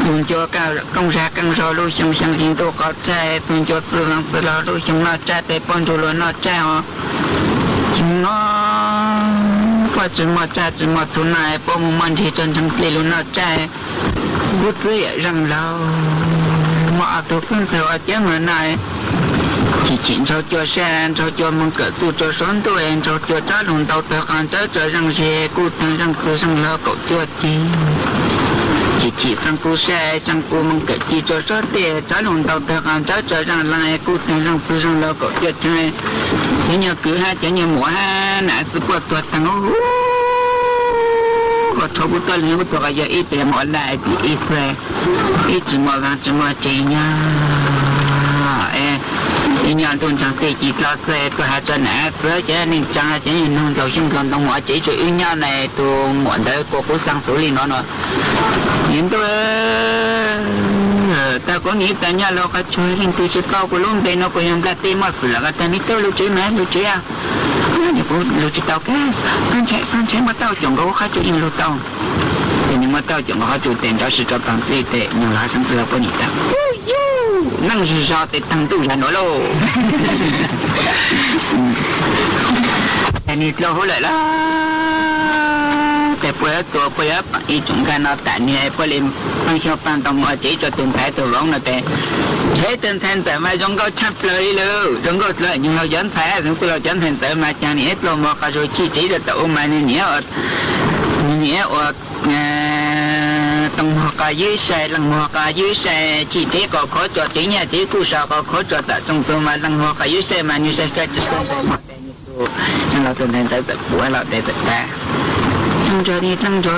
dùng cho cao công ra căng rồi lưu xong sang hiện tôi có trai dùng cho từ lo lưu xong nó trai để bọn tôi nó trai họ chúng nó có chừng một số này bọn mình thì chân thằng kia luôn nó trai bút với rằng lâu mà tôi không theo ở tiếng người này chỉ chuyện cho xe cho mình cỡ tu cho sống tôi em cho trả luôn tàu tờ còn cho rằng xe cụ thằng rằng cứ rằng lo cậu chưa chi chỉ sang cụ xe sang cụ mình cỡ chỉ cho số tiền trả luôn tàu tờ còn cho rằng là cụ thằng rằng cứ rằng lo cậu chưa chi thế nhờ cứ hai chả nhờ mùa ha nãy cứ qua tuột thằng nó có thâu bút tôi lấy bút tôi cái ít để mọi lại thì ít về ít chỉ mà chỉ nha nhà tôi chẳng thể chỉ là xe của hai chân này với cho nên chẳng chỉ nhìn non dầu sinh còn đồng mọi chỉ cho ý nhau này tôi muốn đấy cô sang xử lý nó nhưng tôi ta có nghĩ ta nhà lo cái chơi nhưng tôi sẽ cao của luôn đây nó có những cái tema là cái tên tôi lưu trữ à nhiều cô lúa chỉ tàu cái san chạy mà tàu chồng có khai chủ in lúa tàu thì nhưng mà tàu chồng có chủ tiền cho sự cho bằng gì tệ nhưng là sáng sớm có nhị tàu năng gì do tệ tăng tu là nói lôนี่เราเลยล่ะแต่เพื่อตัวเพื่ออีจุงการเอาแต่เนี่ยเพื่อเล่นบางชาวบ้านต้องมาจีจะตื่นสายตัวร้องนะแต่ใช้ตื่นแทนแต่มาจงก็ชัดเลยเลยจงก็เลยยังเราย้อนแพ้ถึงเราย้อนแทนแต่มาจากนี้เรามาก็จะชี้จีจะตัวมาเนี่ยอดต้องหัวกายยืดใส่หลังหัวกายยืดใส่ชี้จีก็ขอจอดจีเนี่ยจีกู้สาวก็ขอจอดแต่ตรงตัวมาหลังหัวกายยืดใส่มายืดใส่จะส่งไปหมดฉันเราตื่นเต้นแต่บัวเราแต่ตั้งใจนี่ตั้งใจ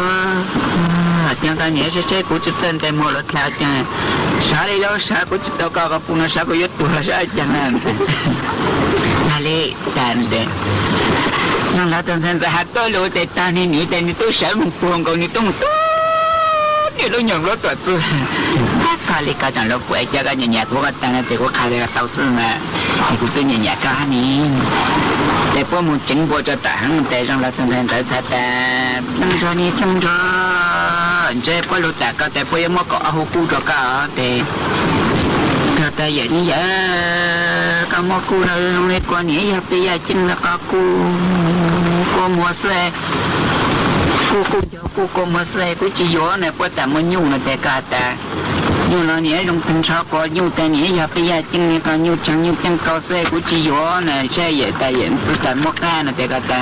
ยังตอนนี้ใช่กูจะตื่นแต่หมดแล้วแค่จังสาเลยแล้วสากูจะต้องก้าวกับปุ่นสากูยึดตัวสาจังนั้นอะไรแต่เด็กยังเราตื่นเต้นแต่หาตัวรู้แต่ตอนนี้นี่แต่นี่ตัวสามึงพวงกูนี่ต้องนี่เราอย่างรถตัวตัวข้าเลยก็จังเราป่วยจะกันอย่างเงี้ยกูก็ตั้งแต่กูข้าเลยก็เต้าซื้อมาไอ้กูตัวอย่างเงี้ยก็ฮันนี่แต่พวกมึงจิงบัวจะแต่หังแต่จังเราตื่นเต้นแต่ตั้งใจนี่ตั้งใจเจ้าพวกเราแต่ก็แต่พวกยังไม่ก็เอากูจะก็แต่อย่างนี้ก็มากูเราลงในกว่านี้อย่าไปอย่าจิงแล้วก็กูมัวเสียกูมาใส่กูจีโยเนี่ยพอแต่มันยุ่งนะแต่กาแต่ยุ่งแล้วเนี่ยลงทุนชอบก็ยุ่งแต่เนี่ยอย่าไปอย่าจริงเนี่ยก็ยุ่งจังก็ใส่กูจีโยเนี่ยใช่แต่ยังแต่มก้านะแต่กาแต่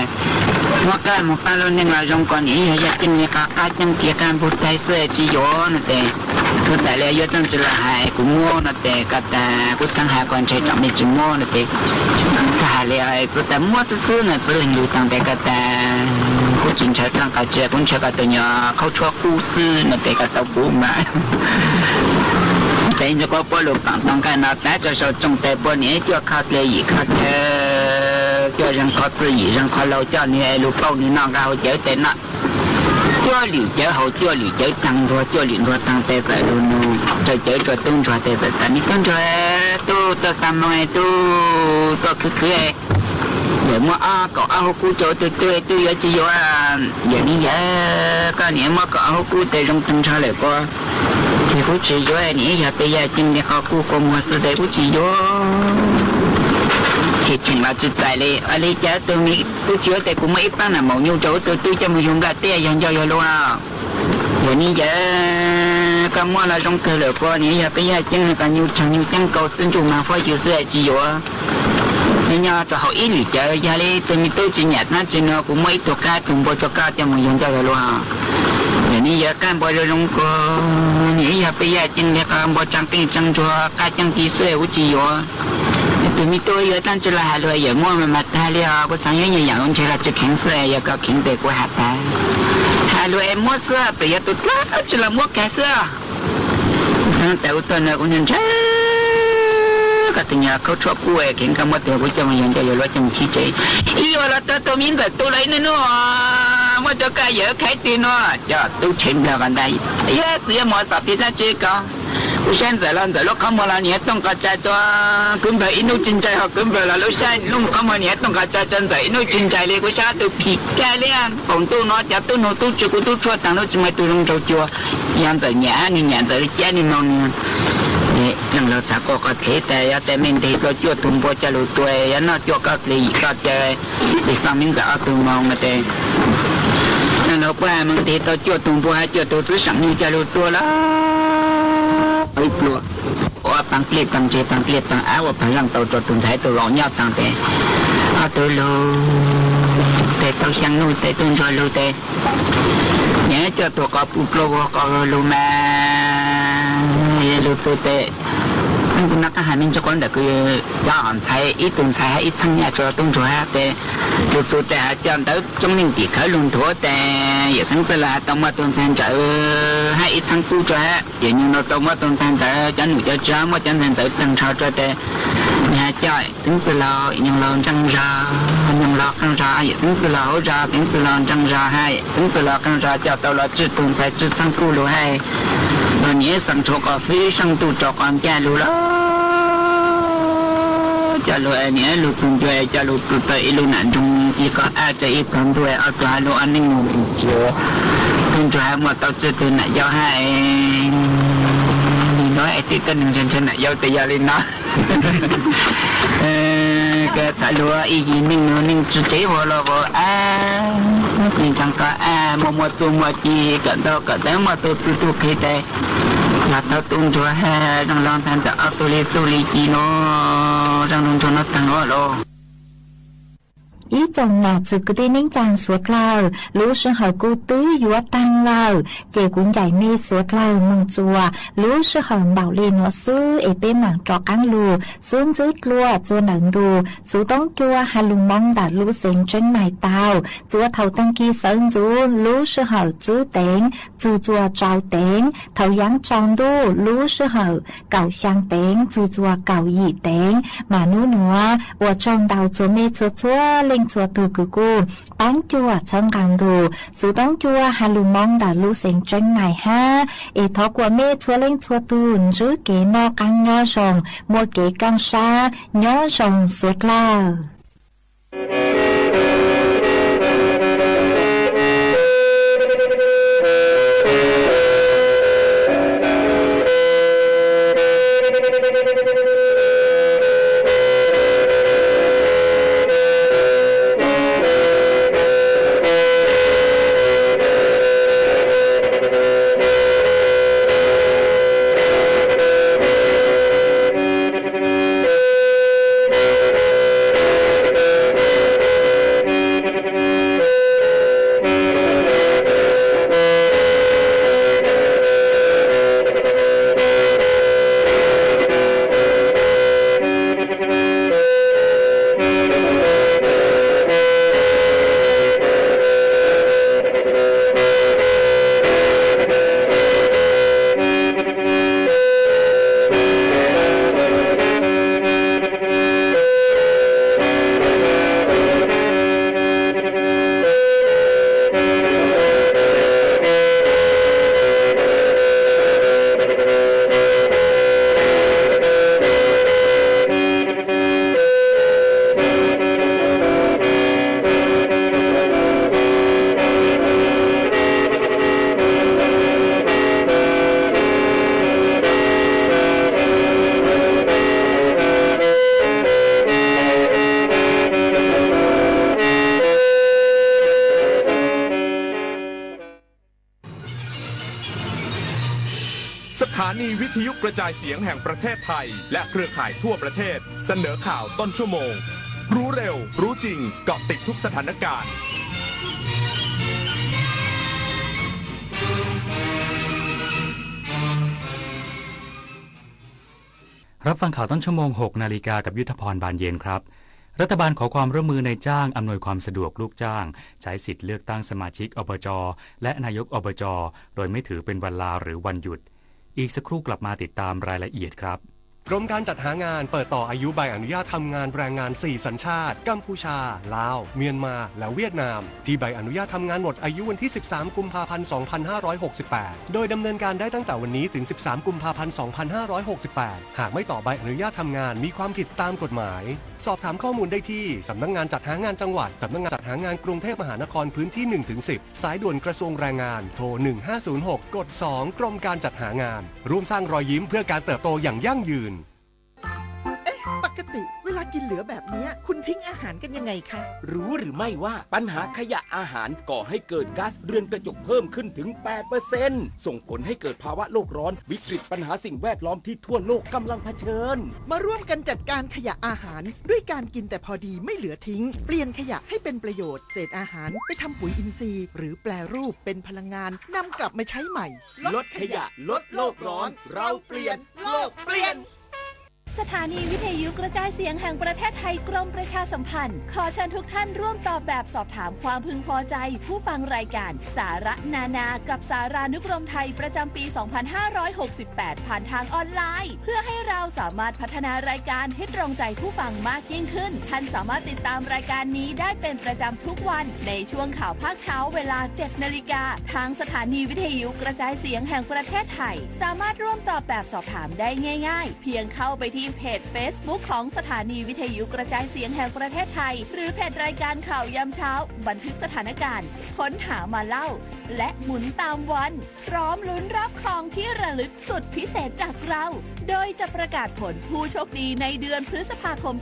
มก้าแล้วเนี่ยเราลงก่อนเนี่ยอย่าจริงเนี่ยก็การจังเกี่ยวกับผู้ใส่เสื้อจีโยนะแต่กูแต่เลยยศตั้งจะละหายกูโง่นะแต่กาแต่กูตั้งหาก่อนใช้จังไม่จีโง่นะแต่ถ้าเลยกูแต่มั่วซื่อๆเนี่ยเปลี่ยนอยู่ตั้งแต่กาแต่กูจริงใช้ตั้งกาเจ้ากูใช้กาแต่เนี่ยเขาชอบกูซื้อนะแต่กาแต่กูมาแต่จะก็พอลูกต้องการนับแต่จะสอนจงแต่พอนี้จะขาดเลยอีกขาดจะยังขาดเลยอีกยังขาดเราเจ้าเนี่ยลูกเป้านี่น้องเราเจอแต่น่ะจ้าหลิวเจ้าเขาจ้าหลิวเจ้าตังตัวจ้าหลิวตัวตังแต่แต่ดูนู่จะเจอตัวตุ้งตัวแต่แต่นี่ตุ้งตัวทำไงตัวคือเดี๋ยวมาก็เอากูโจตัวเยอะจีโยอย่างนี้เยอะก็เนี่ยมาก็เอากูแต่ลงทุนเท่าไหร่ก็ที่กูจีโยนี่อย่าไปอย่าจริงเนี่ยเขากูก็มัวสุดเลยกูจีโยคิดถึงเราจุดใจเลยอะไรเจ้าตัวนี้กูเชื่อแต่กูไม่ปั้นน่ะหมอยุ่งโจตัวจะมายุ่งกับเตี้ยยังย่อยรู้อ่ะอย่างนี้เยอะก็มัวเราลงเกลือก็เนี่ยอย่าไปอย่าจริงเนี่ยก็ยุ่งจังก็ซึ่งจูมาฟ้าอยู่เสื้อจีโยนี่เนี่ยจะเขาอีหลีเจอยาเลยตัวมีตัวจีนนั่นจีนกูไม่ตัวก้าถึงบตัวก้าจะมึงยังจะรู้อ่ะอย่างนี้ยาการบริลงก็นี่อย่าไปยาจีนเนี่ยการบริจังติ้งจังชัวก้าจังตีเสื้ออุจิโยตัวมีตัวเยอะตั้งจะละหาเลยอย่ามั่วมันมาตายเลยอ่ะกูสั่งอย่างนั้นเชลจะแข็งเสื้ออย่าก็แข็งเด็กกูหาตาหาเลยมั่วเสื้อไปอย่าตัวก้าจะละมั่วแก่เสื้อแต่อุตส่าห์กูยังใช้ก็ตัวเนี่ยเขาชอบกูเก่งคำว่าตัวกูจะมายังจะอยู่ว่าจังชี้ใจอีว่าเราตัวมีแต่ตัวไรนั่นเนาะว่าจะกล้าเยอะใครตีเนาะจะตู้เช่นเดียวกันได้เยอะเสียหมดสับพิษนะเจ๊ก็กูเช่นแต่ละแต่ลูกเขามาละเนี่ยต้องกระจายตัวคุณแบบอินุจินใจเขาคุณแบบละลูกชายลุงเขามาเนี่ยต้องกระจายจนแต่อินุจินใจเลยกูชาตัวผีแก่เลยผมตู้เนาะจะตู้โนตู้จุกูตู้ชั่วต่างเราจะมาตู้ลงโจจัวยังแต่เนี่ยนี่ยังแต่แก่นี่นอนนี่ยังเราสักก็เทแต่ยาแต่ไม่ได้ก็จั่วตุ้มพอจะรู้ตัวยันน่าจั่วก็เลยก็จะดิฟังมิ่งจะเอาตุ้มมองมาแต่นั่นเราว่ามึงที่ตัวจั่วตุ้มพอจั่วตัวซื้อสั่งนี่จะรู้ตัวแล้วไอ้ปลวกว่าปังเกลียดปังเจปังเกลียดปังอ้าวปังลังตัวตุ้มท้ายตัวหล่อเงาตั้งแต่เอาตัวรู้แต่ตัวช่างนู่นแต่ตุ้มจอยรู้แต่เนี่ยจั่วตัวก็ปลวกก็รู้มารู้ตัวแต่คุณนักหามินจะคนแต่คือย้อนไทยอีตุนไทยอีทั้งเนี่ยจะต้องช่วยแต่รู้ตัวแต่จำแต่จงนิ่งติดเขาลงถัวแต่อย่าทั้งเวลาต้องมาต้นแทนจะให้อีทั้งผู้ช่วยอย่างนี้เราต้องมาต้นแทนแต่จะหนูจะจ้ามาจันแทนแต่ตั้งชาวจะแต่เนี่ยจ่อยถึงเวลาอย่างเราจังราอย่างเราจังราอย่างถึงเวลาเขาจะถึงเวลาจังราให้ถึงเวลาจังราจะตลอดจุดตุนไปจุดทั้งผู้รู้ให้ตอนนี้สังโชกอฟีสังตูจอกอันแก่รู้แล้ว cho lũ này lũ tung chơi cho lũ tụt tới lũ nạn trong chỉ có ai cho ít con đuôi ở tòa lũ an ninh ngủ chiều tung chơi mà tao chơi từ nãy giờ hai nói ai tí tên trên nãy giờ từ giờ lên nó cái tại lúa ý gì ninh chú chế vào là vào nhưng chẳng có một tu một chi cả đó cả đấy mà tu khi đây là tao tung cho hai trong lòng thành tạo tu li chi nó trong lòng cho nó thành nó lo ý chồng là sự cứ đi nín chàng suốt lâu lũ sư hỏi cô tứ dúa tăng lâu chị cũng dạy mi suốt lâu mừng chùa lũ sư hỏi bảo liền nó sư ở bên mảng trọ cắn lù sướng rút lùa chùa nặng đù sú tống chùa hà lùng mong đã lũ sinh trên mài tàu chùa thầu tăng kỳ sơn rú lũ sư hỏi chữ tiếng chùa trao tiếng thầu giáng tròn đu lũ sư hỏi cậu sang tiếng chùa cậu dị tiếng mà nữa ở trong đầu chùa mê chùa lên chùa từ cô bán chùa trong càng đồ số đóng chùa hà lù mong đã lũ sinh trên này ha ê thọ của mê chùa lên chùa từ giữ kế no càng nhỏ rồng mua kế càng xa nhỏ rồng suốt laสถานีวิทยุกระจายเสียงแห่งประเทศไทยและเครือข่ายทั่วประเทศเสนอข่าวต้นชั่วโมงรู้เร็วรู้จริงเกาะติดทุกสถานการณ์รับฟังข่าวต้นชั่วโมง 6 นาฬิกากับยุทธพรบานเย็นครับรัฐบาลขอความร่วมมือในจ้างอำนวยความสะดวกลูกจ้างใช้สิทธิเลือกตั้งสมาชิกอบจ.และนายกอบจ.โดยไม่ถือเป็นวันลาหรือวันหยุดอีกสักครู่กลับมาติดตามรายละเอียดครับกรมการจัดหางานเปิดต่ออายุใบอนุญาตทำงานแรงงาน4สัญชาติกัมพูชาลาวเมียนมาและเวียดนามที่ใบอนุญาตทำงานหมดอายุวันที่13กุมภาพันธ์2568โดยดำเนินการได้ตั้งแต่วันนี้ถึง13กุมภาพันธ์2568หากไม่ต่อใบอนุญาตทำงานมีความผิดตามกฎหมายสอบถามข้อมูลได้ที่สำนักงานจัดหางานจังหวัดสำนักงานจัดหางานกรุงเทพมหานครพื้นที่ 1-10 สายด่วนกระทรวงแรงงานโทร1506กด2กรมการจัดหางานร่วมสร้างรอยยิ้มเพื่อการเติบโตอย่างยั่งยืนปกติเวลากินเหลือแบบนี้คุณทิ้งอาหารกันยังไงคะรู้หรือไม่ว่าปัญหาขยะอาหารก่อให้เกิดก๊าซเรือนกระจกเพิ่มขึ้นถึง 8% ส่งผลให้เกิดภาวะโลกร้อนวิกฤตปัญหาสิ่งแวดล้อมที่ทั่วโลกกำลังเผชิญมาร่วมกันจัดการขยะอาหารด้วยการกินแต่พอดีไม่เหลือทิ้งเปลี่ยนขยะให้เป็นประโยชน์เศษอาหารไปทำปุ๋ยอินทรีย์หรือแปรรูปเป็นพลังงานนำกลับมาใช้ใหม่ลดขยะลดโลกร้อนเราเปลี่ยนโลกเปลี่ยนสถานีวิทยุกระจายเสียงแห่งประเทศไทยกรมประชาสัมพันธ์ขอเชิญทุกท่านร่วมตอบแบบสอบถามความพึงพอใจผู้ฟังรายการสาระนานากับสารานุกรมไทยประจำปี 2568 ผ่านทางออนไลน์เพื่อให้เราสามารถพัฒนารายการให้ตรงใจผู้ฟังมากยิ่งขึ้นท่านสามารถติดตามรายการนี้ได้เป็นประจำทุกวันในช่วงข่าวภาคเช้าเวลา 7 นาฬิกาทางสถานีวิทยุกระจายเสียงแห่งประเทศไทยสามารถร่วมตอบแบบสอบถามได้ง่ายๆเพียงเข้าไปที่ เพจ Facebook ของสถานีวิทยุกระจายเสียงแห่งประเทศไทยหรือเพจรายการข่าวยามเช้าบันทึกสถานการณ์ค้นหามาเล่าและหมุนตามวันพร้อมลุ้นรับของที่ระลึกสุดพิเศษจากเราโดยจะประกาศผลผู้โชคดีในเดือนพฤษภาคม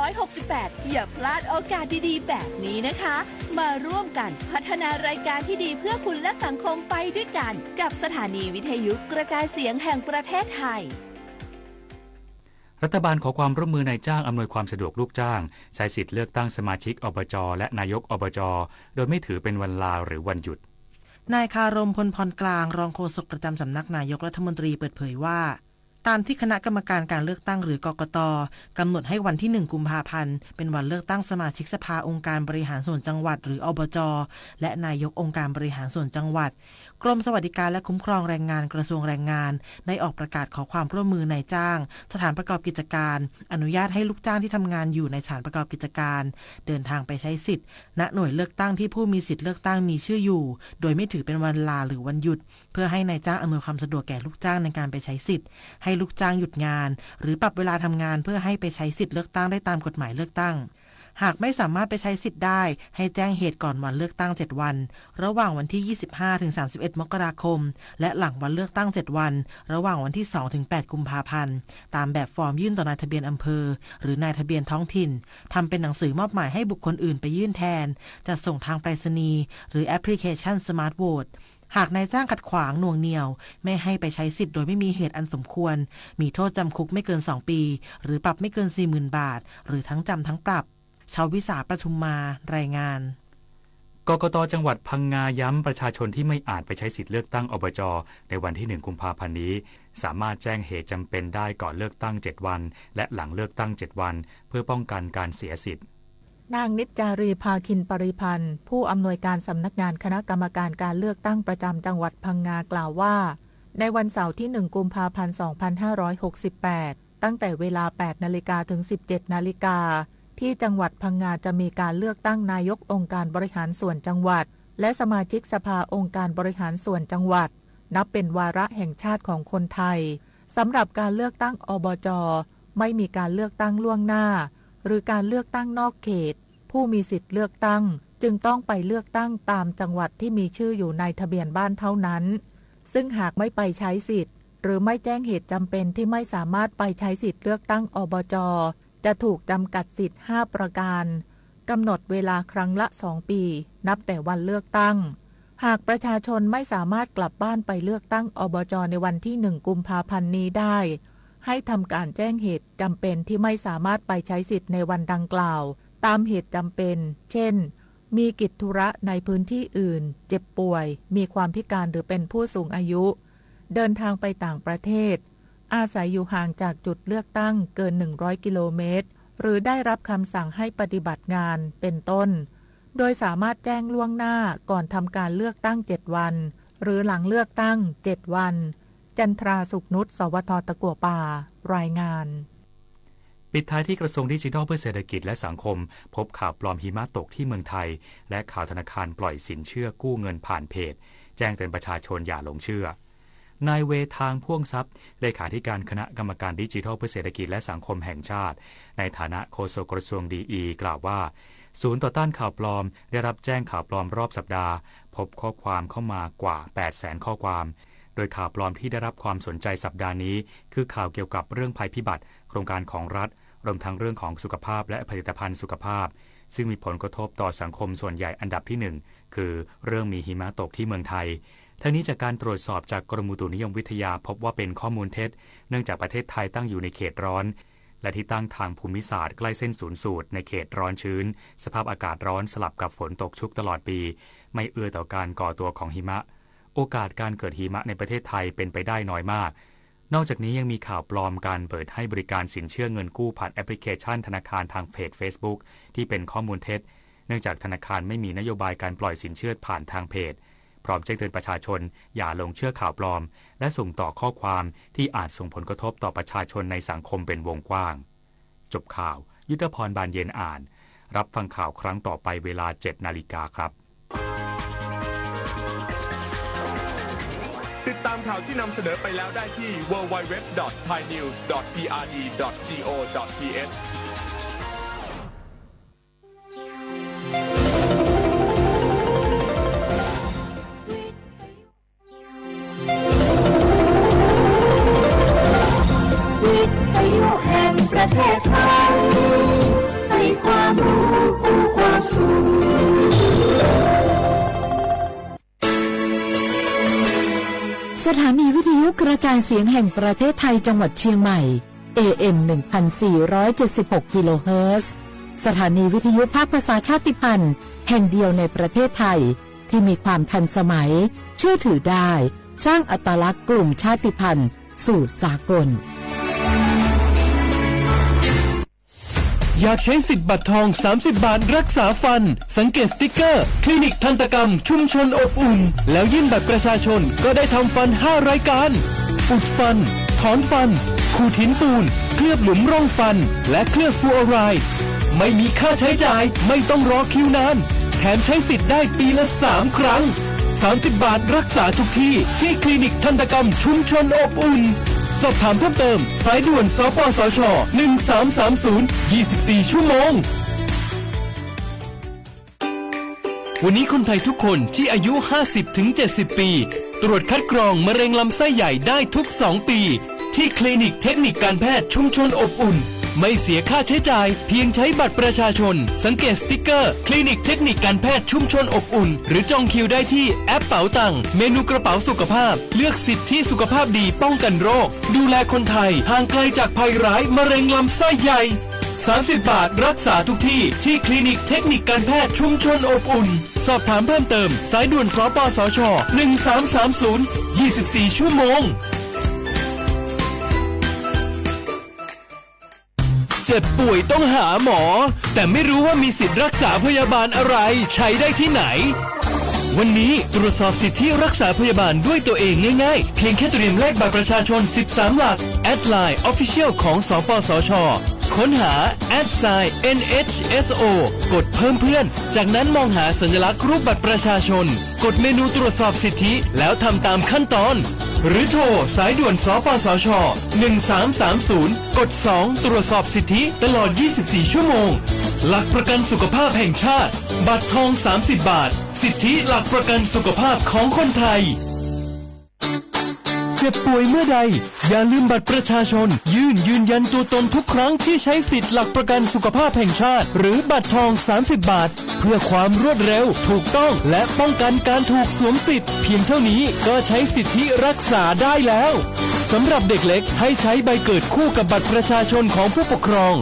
2568 อย่าพลาดโอกาสดีๆแบบนี้นะคะมาร่วมกันพัฒนารายการที่ดีเพื่อคุณและสังคมไปด้วยกันกับสถานีวิทยุกระจายเสียงแห่งประเทศไทยรัฐบาลขอความร่วมมือนายจ้างอำนวยความสะดวกลูกจ้างใช้สิทธิ์เลือกตั้งสมาชิกอบจ.และนายกอบจ.โดยไม่ถือเป็นวันลาหรือวันหยุดนายคารมพลพรกลางรองโฆษกประจำสำนักนายกรัฐมนตรีเปิดเผยว่าตามที่คณะกรรมการการเลือกตั้งหรือกกต.กำหนดให้วันที่1กุมภาพันธ์เป็นวันเลือกตั้งสมาชิกสภาองค์การบริหารส่วนจังหวัดหรืออบจ.และนายกองค์การบริหารส่วนจังหวัดกรมสวัสดิการและคุ้มครองแรงงานกระทรวงแรงงานได้ออกประกาศขอความร่วมมือนายจ้างสถานประกอบกิจการอนุญาตให้ลูกจ้างที่ทำงานอยู่ในสถานประกอบกิจการเดินทางไปใช้สิทธิ์ณหน่วยเลือกตั้งที่ผู้มีสิทธิ์เลือกตั้งมีชื่ออยู่โดยไม่ถือเป็นวันลาหรือวันหยุดเพื่อให้นายจ้างอำนวยความสะดวกแก่ลูกจ้างในการไปใช้สิทธิ์ให้ลูกจ้างหยุดงานหรือปรับเวลาทำงานเพื่อให้ไปใช้สิทธิ์เลือกตั้งได้ตามกฎหมายเลือกตั้งหากไม่สามารถไปใช้สิทธิ์ได้ให้แจ้งเหตุก่อนวันเลือกตั้ง7วันระหว่างวันที่25ถึง31มกราคมและหลังวันเลือกตั้ง7วันระหว่างวันที่2ถึง8กุมภาพันธ์ตามแบบฟอร์มยื่นต่อนายทะเบียนอำเภอหรือนายทะเบียนท้องถิ่นทำเป็นหนังสือมอบหมายให้บุคคลอื่นไปยื่นแทนจะส่งทางไปรษณีย์หรือแอปพลิเคชันสมาร์ทโหวตหากนายจ้างขัดขวางหน่วงเหนี่ยวไม่ให้ไปใช้สิทธิ์โดยไม่มีเหตุอันสมควรมีโทษจำคุกไม่เกิน2ปีหรือปรับไม่เกิน 40,000 บาทหรือทั้งจำทั้งปรับชาววิสาปทุมมารายงานกกต.จังหวัดพังงาย้ำประชาชนที่ไม่อาจไปใช้สิทธิ์เลือกตั้งอบจ.ในวันที่1กุมภาพันธ์นี้สามารถแจ้งเหตุจำเป็นได้ก่อนเลือกตั้ง7วันและหลังเลือกตั้ง7วันเพื่อป้องกันการเสียสิทธิ์นางนิจจารีภาคินปริพันธ์ผู้อำนวยการสำนักงานคณะกรรมการการเลือกตั้งประจำจังหวัดพังงากล่าวว่าในวันเสาร์ที่1กุมภาพันธ์2568ตั้งแต่เวลา 8 นาฬิกาถึง 17 นาฬิกาที่จังหวัดพังงาจะมีการเลือกตั้งนายกองค์การบริหารส่วนจังหวัดและสมาชิกสภาองค์การบริหารส่วนจังหวัดนับเป็นวาระแห่งชาติของคนไทยสำหรับการเลือกตั้งอบจ.ไม่มีการเลือกตั้งล่วงหน้าหรือการเลือกตั้งนอกเขตผู้มีสิทธิ์เลือกตั้งจึงต้องไปเลือกตั้งตามจังหวัดที่มีชื่ออยู่ในทะเบียนบ้านเท่านั้นซึ่งหากไม่ไปใช้สิทธิ์หรือไม่แจ้งเหตุจำเป็นที่ไม่สามารถไปใช้สิทธิ์เลือกตั้งอบจ.จะถูกจำกัดสิทธิ์5ประการกำหนดเวลาครั้งละ2ปีนับแต่วันเลือกตั้งหากประชาชนไม่สามารถกลับบ้านไปเลือกตั้งอบจ.ในวันที่1กุมภาพันธ์นี้ได้ให้ทำการแจ้งเหตุจำเป็นที่ไม่สามารถไปใช้สิทธิ์ในวันดังกล่าวตามเหตุจำเป็นเช่นมีกิจธุระในพื้นที่อื่นเจ็บป่วยมีความพิการหรือเป็นผู้สูงอายุเดินทางไปต่างประเทศอาศัยอยู่ห่างจากจุดเลือกตั้งเกิน100กิโลเมตรหรือได้รับคำสั่งให้ปฏิบัติงานเป็นต้นโดยสามารถแจ้งล่วงหน้าก่อนทำการเลือกตั้ง7วันหรือหลังเลือกตั้ง7วันจันทราสุขนุชสวท.ตะกั่วป่ารายงานปิดท้ายที่กระทรวงดิจิทัลเพื่อเศรษฐกิจและสังคมพบข่าวปลอมหิมะตกที่เมืองไทยและข่าวธนาคารปล่อยสินเชื่อกู้เงินผ่านเพจแจ้งเตือนประชาชนอย่าหลงเชื่อนายเวทางพ่วงทรัพย์เลขาธิการคณะกรรมการดิจิทัลเพื่อเศรษฐกิจและสังคมแห่งชาติในฐานะโฆษกกระทรวงดีกล่าวว่าศูนย์ต่อต้านข่าวปลอมได้รับแจ้งข่าวปลอมรอบสัปดาห์พบข้อความเข้ามากว่า 800,000 ข้อความโดยข่าวปลอมที่ได้รับความสนใจสัปดาห์นี้คือข่าวเกี่ยวกับเรื่องภัยพิบัติโครงการของรัฐรวมทั้งเรื่องของสุขภาพและผลิตภัณฑ์สุขภาพซึ่งมีผลกระทบต่อสังคมส่วนใหญ่อันดับที่1คือเรื่องมีหิมะตกที่เมืองไทยทั้งนี้จากการตรวจสอบจากกรมอุตุนิยมวิทยาพบว่าเป็นข้อมูลเท็จเนื่องจากประเทศไทยตั้งอยู่ในเขตร้อนและที่ตั้งทางภูมิศาสตร์ใกล้เส้นศูนย์สูตรในเขตร้อนชื้นสภาพอากาศร้อนสลับกับฝนตกชุกตลอดปีไม่เอื้อต่อการก่อตัวของหิมะโอกาสการเกิดหิมะในประเทศไทยเป็นไปได้น้อยมากนอกจากนี้ยังมีข่าวปลอมการเปิดให้บริการสินเชื่อเงินกู้ผ่านแอปพลิเคชันธนาคารทางเพจ Facebook ที่เป็นข้อมูลเท็จเนื่องจากธนาคารไม่มีนโยบายการปล่อยสินเชื่อผ่านทางเพจพร้อมแจ้งเตือนประชาชนอย่าหลงเชื่อข่าวปลอมและส่งต่อข้อความที่อาจส่งผลกระทบต่อประชาชนในสังคมเป็นวงกว้างจบข่าวยุทธพรบานเย็นอ่านรับฟังข่าวครั้งต่อไปเวลา 7 นาฬิกาครับติดตาม ามข่าวที่นำเสนอไปแล้วได้ที่ www.thainews.prd.go.thวิทยุแห่งประเทศไทยให้ความรู้กู้ความสุขสถานีวิทยุกระจายเสียงแห่งประเทศไทยจังหวัดเชียงใหม่ AM 1476 กิโลเฮิรตซ์สถานีวิทยุภาคภาษาชาติพันธุ์แห่งเดียวในประเทศไทยที่มีความทันสมัยเชื่อถือได้สร้างอัตลักษณ์กลุ่มชาติพันธุ์สู่สากลอยากใช้สิทธิ์บัตรทอง30 บาทรักษาฟันสังเกตสติ๊กเกอร์คลินิกทันตกรรมชุมชนอบอุ่นแล้วยื่นบัตรประชาชนก็ได้ทำฟัน5รายการอุดฟันถอนฟันขูดหินปูนเคลือบหลุมร่องฟันและเคลือบฟลูออไรด์ไม่มีค่าใช้จ่ายไม่ต้องรอคิวนานแถมใช้สิทธิ์ได้ปีละ3ครั้ง30 บาทรักษาทุกที่ที่คลินิกทันตกรรมชุมชนอบอุ่นสอบถามเพิ่มเติมสายด่วนสปสช1330 24 ชั่วโมงวันนี้คนไทยทุกคนที่อายุ 50-70 ปีตรวจคัดกรองมะเร็งลำไส้ใหญ่ได้ทุก2 ปีที่คลินิกเทคนิคการแพทย์ชุมชนอบอุ่นไม่เสียค่าใช้จ่ายเพียงใช้บัตรประชาชนสังเกตสติ๊กเกอร์คลินิกเทคนิคการแพทย์ชุมชนอบอุ่นหรือจองคิวได้ที่แอปเป๋าตังค์เมนูกระเป๋าสุขภาพเลือกสิทธิสุขภาพดีป้องกันโรคดูแลคนไทยห่างไกลจากภัยร้ายมะเร็งลำไส้ใหญ่30 บาทรักษาทุกที่ที่คลินิกเทคนิคการแพทย์ชุมชนอบอุ่นสอบถามเพิ่มเติมสายด่วนสปสช1330 24 ชั่วโมงเจ็บป่วยต้องหาหมอแต่ไม่รู้ว่ามีสิทธิ์รักษาพยาบาลอะไรใช้ได้ที่ไหนวันนี้ตรวจสอบสิทธิรักษาพยาบาลด้วยตัวเองง่ายๆเพียงแค่เตรียมเลขบัตรประชาชน13 หลักแอดไลน์ Official ของสปสช.ค้นหา @NHSO กดเพิ่มเพื่อนจากนั้นมองหาสัญลักษณ์รูปบัตรประชาชนกดเมนูตรวจสอบสิทธิแล้วทำตามขั้นตอนหรือโทรสายด่วนสปสช1330กด2ตรวจสอบสิทธิตลอด24 ชั่วโมงหลักประกันสุขภาพแห่งชาติบัตรทอง30 บาทสิทธิหลักประกันสุขภาพของคนไทยเจ็บป่วยเมื่อใดอย่าลืมบัตรประชาชนยืนยันตัวตนทุกครั้งที่ใช้สิทธิหลักประกันสุขภาพแห่งชาติหรือบัตรทอง30 บาทเพื่อความรวดเร็วถูกต้องและป้องกันการถูกสวมสิทธิ์เพียงเท่านี้ก็ใช้สิทธิรักษาได้แล้วสำหรับเด็กเล็กให้ใช้ใบเกิดคู่กับบัตรประชาชนของผู้ปกครอง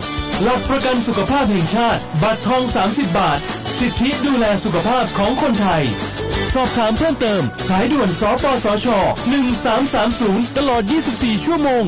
หลักประกันสุขภาพแห่งชาติบัตรทอง30 บาทสิทธิดูแลสุขภาพของคนไทยสอบถามเพิ่มเติมสายด่วนสปสช1330ตลอด24 ชั่วโมง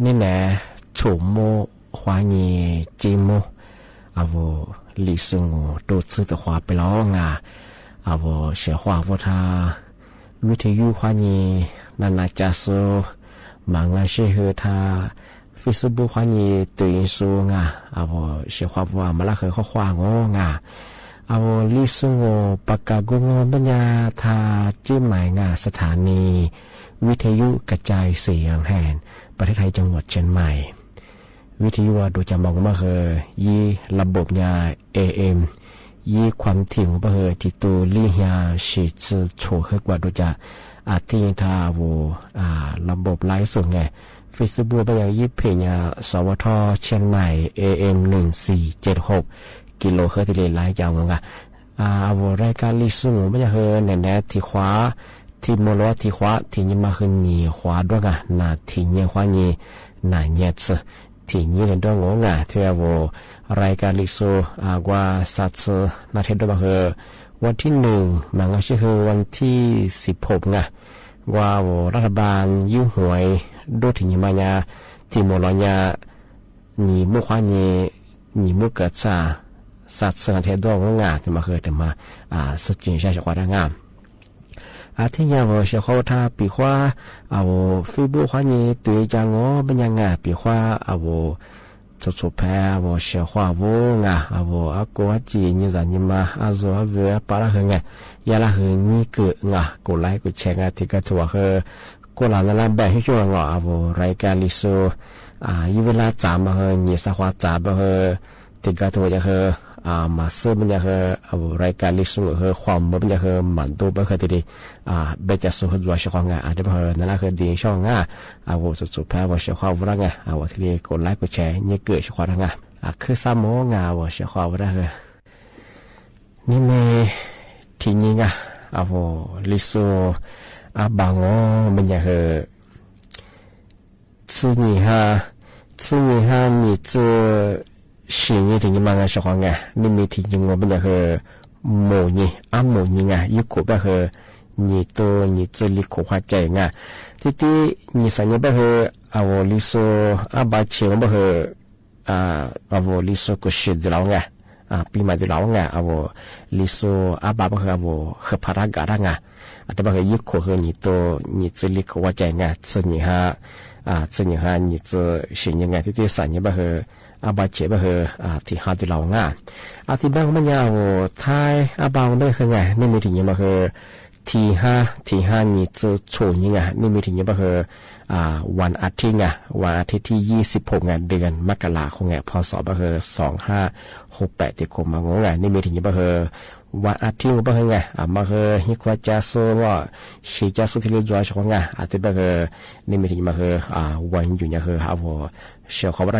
นี่แหละ楚末华语节目啊我历史我都知道话不了啊啊我学话我他วิทยุ华语นานาจาสุมังอาเชฮ他Facebook 华语对应数啊啊我学话ว่ามาละเคยข้อความงอ่ะเอาลิสุงปากกากุงบัญญาทาจิ้มหมายงาสถานีวิทยุกระจายเสียงแห่งประเทศไทยจังหวัดเชียงใหม่วิทยุว่าดูจะมองมาคือยีระบบยา AM ยีความถี่ของประเทศที่ตัวลี่ยาสิจือโฉให้กว่าดูจะอาทิตาวูระบบไลฟ์ส่งไง Facebook ไปยังยี่เพญาสวทเชียงใหม่ AM 1476กิโลเฮิรตซ์ที่ไลฟ์ยาวงะรายการลิสุงไม่ใช่เฮอแน่ๆที่ขวาที่มลที่ขวาที่นี่มาคือนี่ขวาด้วยกันน่ะที่นี่ขวานี่น่ะเนี่ยที่นี่เรื่องด้วยงงอ่ะที่รายการลิสุกว่าสัตว์นาทีด้วยมาคือวันที่1มันก็คือวันที่16ไงว่ารัฐบาลยุ่งหวยด้วยที่นี่มาเนี่ยที่มลเนี่ยนี่มุขวานี่มุกเกิดซาสัตว์นาทีด้วยงงอ่ะที่มาคือแต่มาสุดจริงใช่ชักว่าได้งามที่ยาวเชื่อเขาถ้าปีขว่าฟีบูขวานี้ตัวจังเป็นยังไงปีขว่าสุดแพ้เชื่อขวาวงกูว่าจีนี่จะนี่มาเวปาระเหงยาละเหงนี่เกิดกูไลกูเช็คที่ก็ตัวกูหลานละแบบให้ช่วยรายการลิโซยี่เวลาจามมานี่สักว่าจามมาที่ก็ตัวจะมาเสื้อมันจะรายการลิสุงความมันจะมันตัวแบบที่ดีเบจะสุดด้วยช่องงานเดี๋ยวนั่นแหละคือดีช่องงานสุดแพ้ว่าช่องความรักที่นี่กดไลค์กดแชร์นี่เกิดช่องรักคือสามโมงช่องความรักนี่มีที่นี่ลิสุบางมันจะซื้อนี่นี่จะสิ่งที่นี่มันช่องนี่มีที่ยังว่าเป็นอย่างโมนี่โมนี่ยุคแบบนี่ตัวนี่จะลิขวัญใจที่นี่สัญญาแบบลิโซบาเชียงแบบลิโซก็ชิดแล้วปีใหม่แล้วลิโซบาแบบขพารากาแต่แบบยุคนี่ตัวนี่จะลิขวัญใจสัญญานี่จะสิ่งยังที่สัญญาแบบบาเจ็บที่หาดูเราที่บางมันยาวท้ายบางไม่คือนี่มีถึงยังมาคือที่ห้านี่จะโชว์ยังนี่มีถึงยังมาคือวันอาทิตย์วันอาทิตย์ที่26เดือนมกราคมพศก็คือ2568ที่คมมางนี่มีถึงยังมาคือวันอาทิตย์ก็คือมาคือฮิควาจาโซว่าชีจาสุที่เรียกว่าช่องที่ก็คือนี่มีถึงมาคือวันอยู่เนี่ยคือเชื่อเขาว่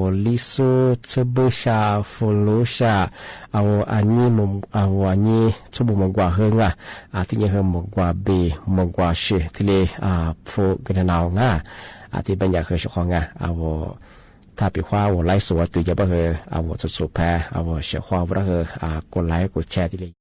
าลิสุทบชาฟูลุชาอันนี้มุมอันนี้ชั่วโมงกว่าที่นี่มุมกว่าบีมุมกว่าชีที่เลยฟูกันนาวที่เป็นอย่างเชื่อเขาถ้าปีขว่าไลฟ์สดตัวจะบ่สุดแพ้เชื่อเขาว่ากดไลค์กดแชร์ที่เลย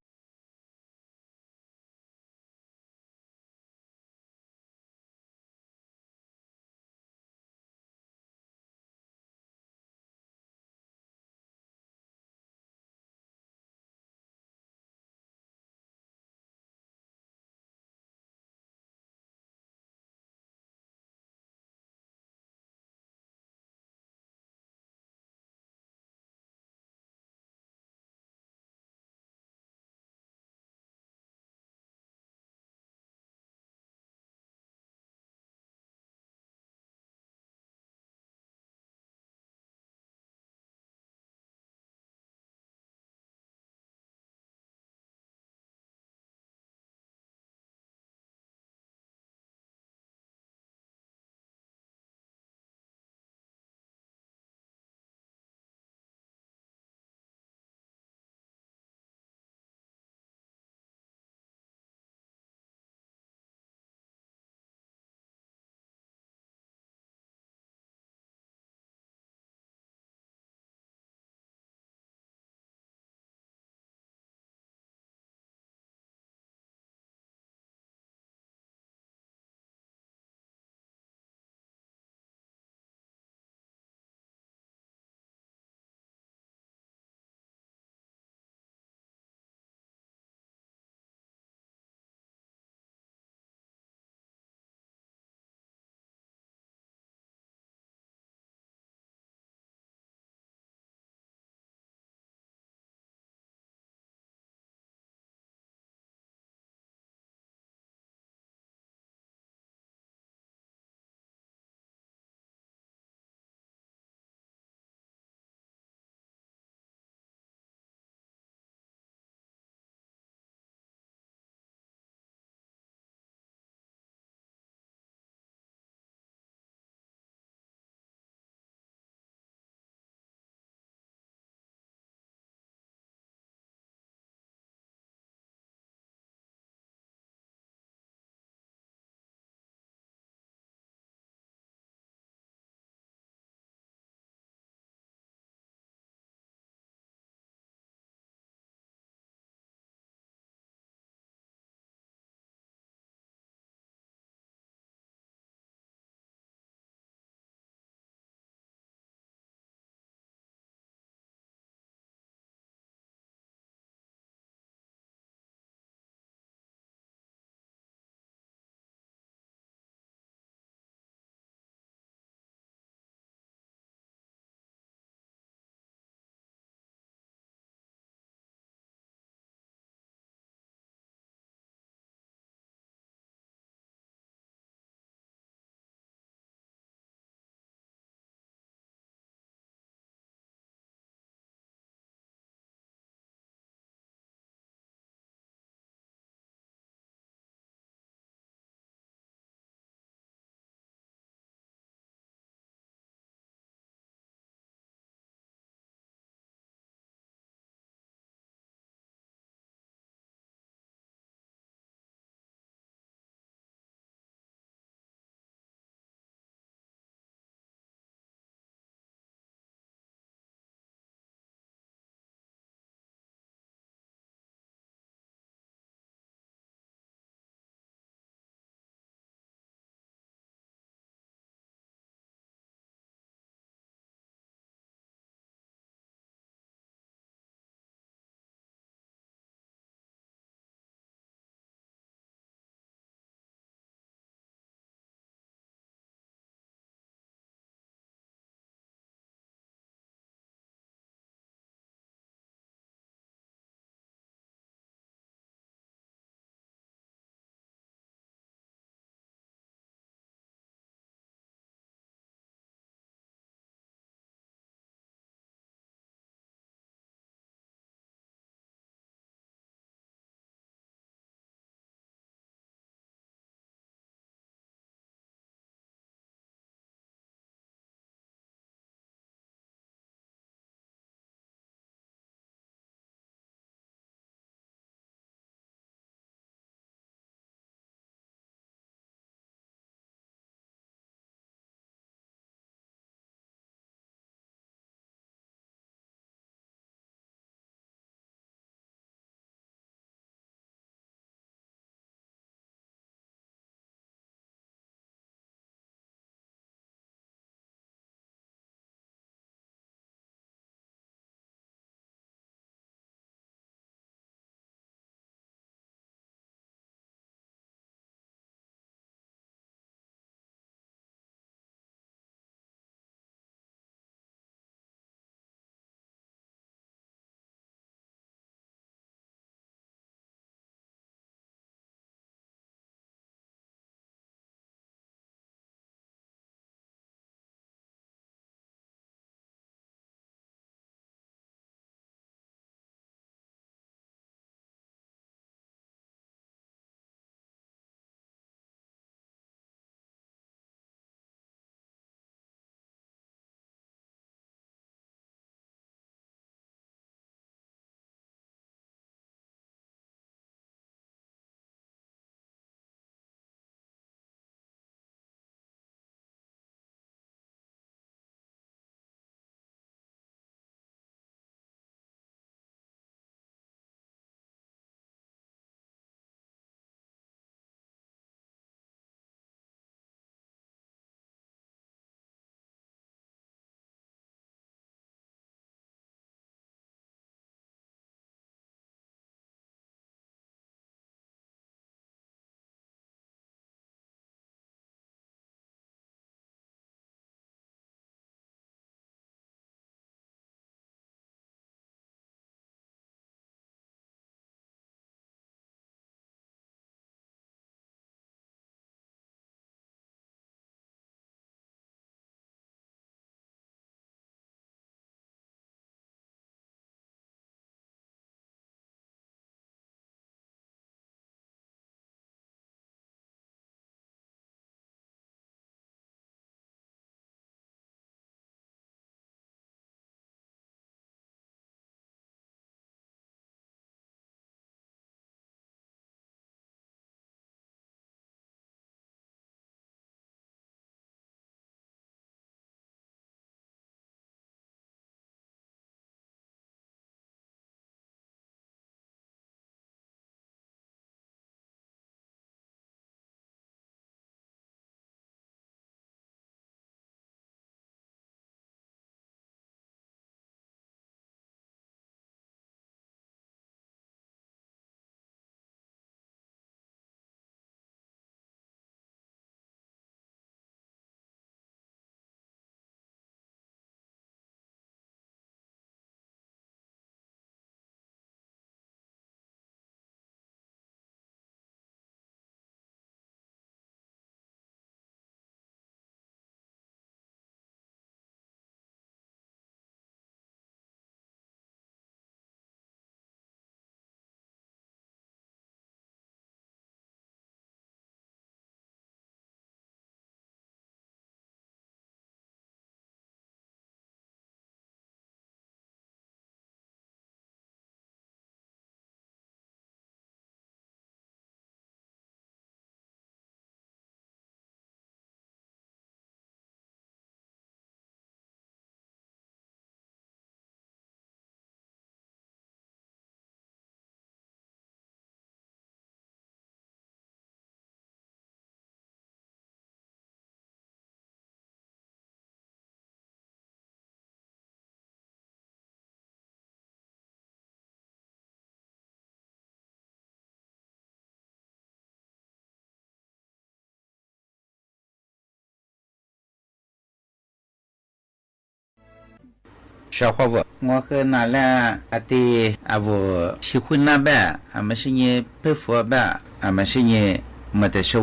小伙伴，我和那俩阿弟阿我喜欢那边，俺们是你佩服吧，俺们是你没得说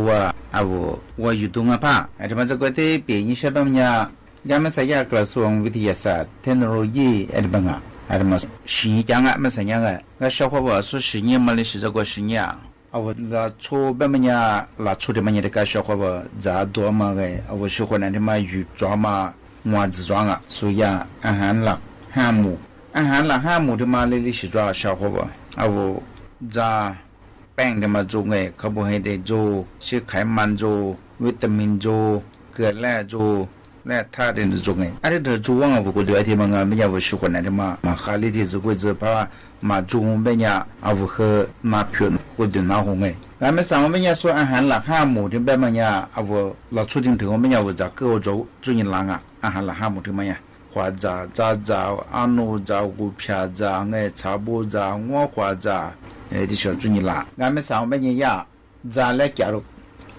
阿我运动吧，俺们这个的别人说吧呀，俺们在กระทรวงวิทยาศาสตร์เทคโนโลยีอะไรบ้างอ่ะ俺们10讲啊，没3讲啊，俺小伙伴说10年没的是这个10年啊。我那出别么呀，那出的么呀？这个小伙伴咋多嘛个？我喜欢那的嘛鱼装嘛，丸子装啊，所以啊，俺了汉姆的嘛，那里是装小伙伴，我咋病的嘛做个，可不还得做，是开满做，维他命做，铬来做。那他的做个，而且他做完我觉得他们啊，没有喜欢那的嘛，哈里的这个是怕嘛做没呀，我和那片或者那红个，俺们上我们也说俺喊了汉姆的别么呀，我老出镜头我们也我咋给我做你啷啊，俺喊了汉姆的么呀，花咋安努咋股票咋哎茶布咋我花咋，的小做你啷，俺们上我们也咋来加入，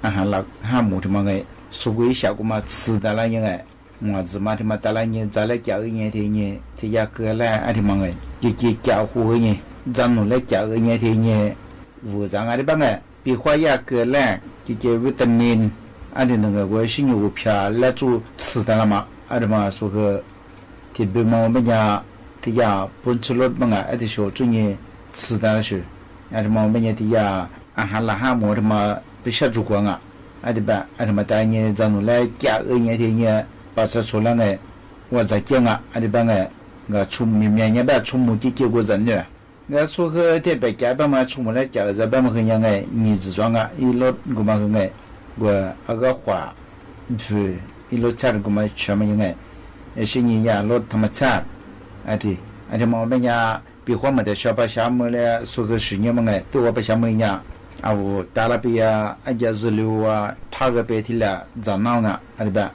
俺喊了汉姆的么个。说过一下，我们吃的那样哎，我子嘛他妈打那年，咱来教一年的年，这家过来啊他妈个，就教活呢，咱弄来教一年的年，五张啊的帮个，比花呀过来，就维他命，啊的那个我是牛票来做吃的了嘛，啊的嘛说个，特别嘛我们家，这家本吃肉嘛个，啊的说做呢吃的那是，啊的嘛我们家这家啊哈拉哈么他妈不下烛光啊。阿的吧，阿他妈带你咱们来加2年的年，把这出来个，我在讲啊，阿的吧个，我出明年吧出目的结果人的，我说个特别加吧嘛，出门来加这吧嘛个样个，你自装啊，一路我嘛个，我那个花，是一路差的我嘛什么样个，也是你呀路他妈差，阿的嘛我们呀，比花么的小把项目嘞，说个10年嘛个，对我把项目呀。我打了比呀，俺家日流啊，他个白天了，早闹啊，阿里吧，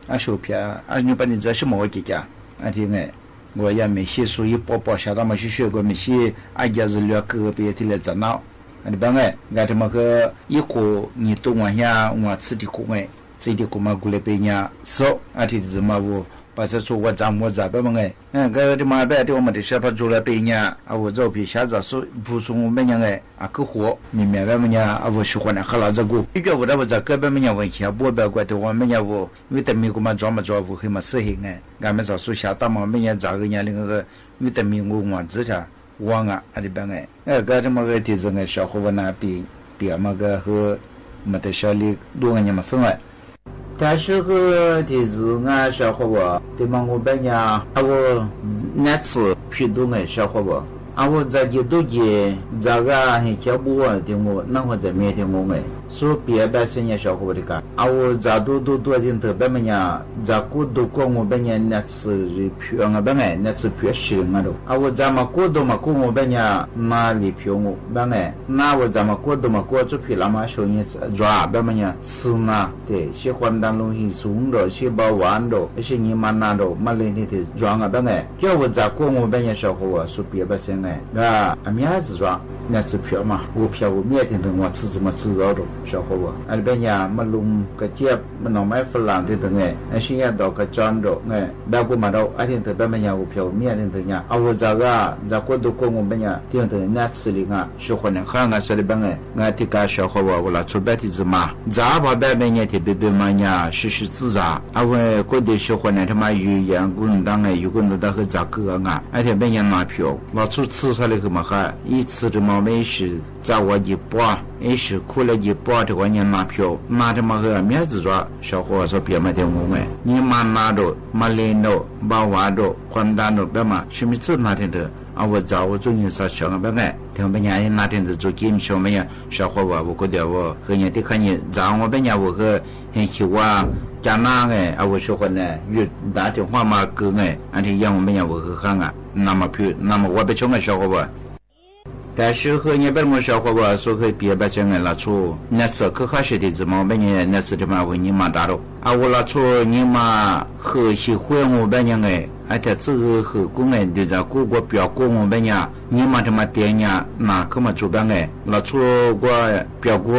俺手片，俺你把你这什么我给家，俺听哎，我也没写书，一包下到没去学过，没写，俺家日流个白天了早闹，阿里吧哎，俺他妈个一个你懂我呀，我吃的苦哎，这的苦嘛过来被人少，俺听是嘛我。把这做我掌握在别么个，个的嘛别的我们的小朋做了别人我照片下子说补充我们个个活，明白别么我喜欢的喝老这个，一个我的我在个别么问题不别怪的我们我维他命我们抓我很嘛适应俺们说下大嘛们咋个那个维他命我知道忘啊的别个这么个提子小伙伴那比么个和没得小李多个嘛生活。但是个的是俺小伙伴，对嘛我本家我那次批动小伙伴，我在这都去这个很脚步的我，那会在面的我说别百姓家小伙伴的干，我在都的特别么呀，在过都过我本家那次是批我本来那次批10个都，我在嘛过都嘛过我本家嘛里批我本来，那我在嘛过都嘛过就批了嘛小人抓本么呀吃嘛对，喜欢当东西送的，喜把玩的，一些人嘛拿的嘛来的抓本来，叫我在过我本家小伙伴说别百姓面子抓。那次票嘛，我票我面天的我吃怎么吃到的，小伙伴，俺边呀，么弄个接，么弄买弗朗的俺现在到个张的包括嘛到，俺天特别么呀，我票面天的我这个在过都过我们呀，天的那次里喜欢的很说的本俺这个小伙伴我来出白的子嘛，咋把白边呀，特别嘛呀，实自然，我过的喜欢的他妈语言工当有工的和咋个俺天边呀拿票，老出吃出来个嘛哈，一次的嘛。没事，在我一包，也是苦了一包的话，你拿票，拿着嘛个面子抓，小伙说别么的我你嘛拿着，嘛领着，把娃着，还单着，别嘛，什么子拿天的，我找我中间啥小个别听别人拿天的做金小么呀，小伙我觉得我和人的看你，找我别人我和很喜欢。加拿我喜欢呢，越打电话嘛个俺这样我们我和看那么票，那么我别穷小伙伴。但是和你别么小伙伴说可以别把钱拿出，那次可开始的怎么半年那次的嘛为你嘛打了，我拿出你嘛和喜欢我半年而且这个和工对在各个表过我半年，你嘛他妈店呀那可么主办拿出过表过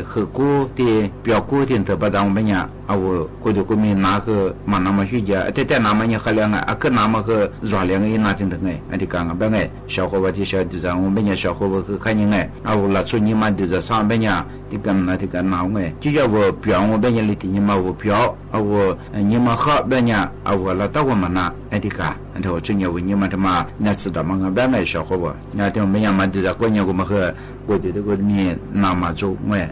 和过的表过的特别当我半年，过去过面拿个嘛那么学家，แต่拿嘛也好两啊，个拿嘛个热量也拿进的哎，啊，你讲啊，本来小伙伴的小弟子，我们也小伙伴去看人哎，拉出你嘛的在上边呀，这个拿哎，就叫我表我边里的你嘛我表，你嘛好边呀，拉到我们那，哎，这个，然后今年为你们他妈那知道嘛，我边个小伙伴，那天我们也嘛的在过年我们和过去这个面拿嘛做哎。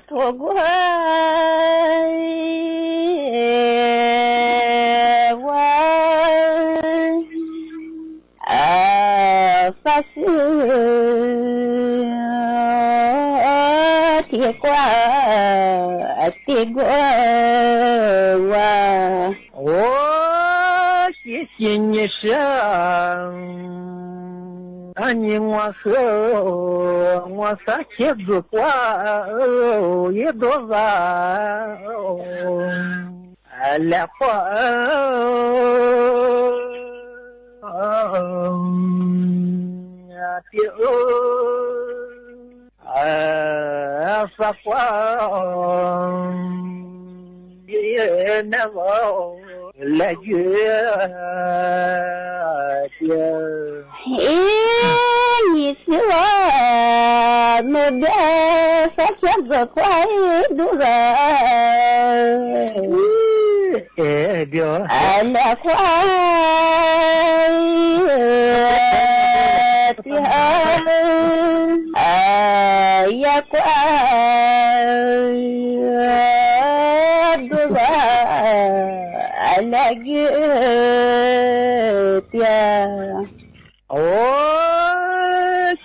托过我发誓铁过我谢谢你生你我和我撒茄子瓜一多少来花撒花也难忘来你是我那边撒茄子快多少来快呀快多少来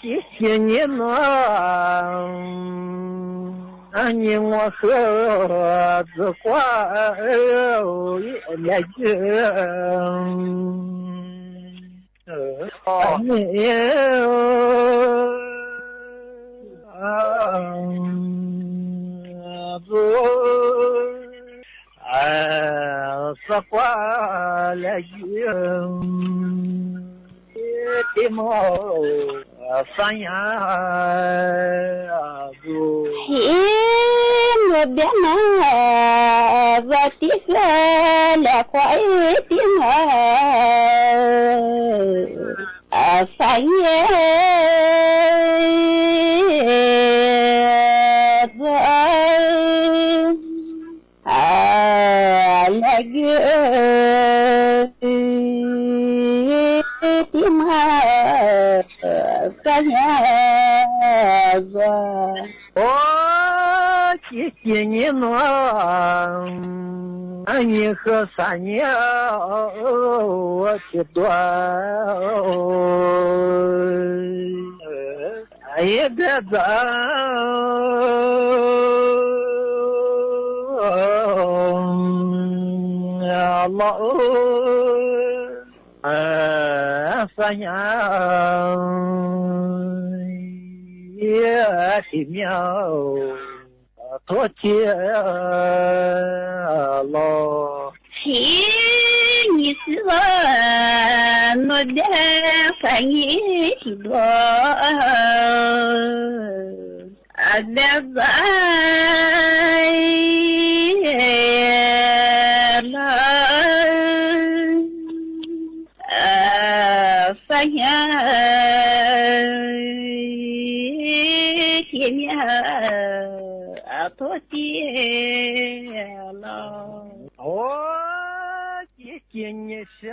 谢谢你呢你我和子花来你子花来的猫三呀我别拿我的个来快点三呀来个的嘛三呀谢谢你呢你和三年我去断也别走老三年也挺妙多接了你是我我的反应挺多那在发现前面多接了谢谢你生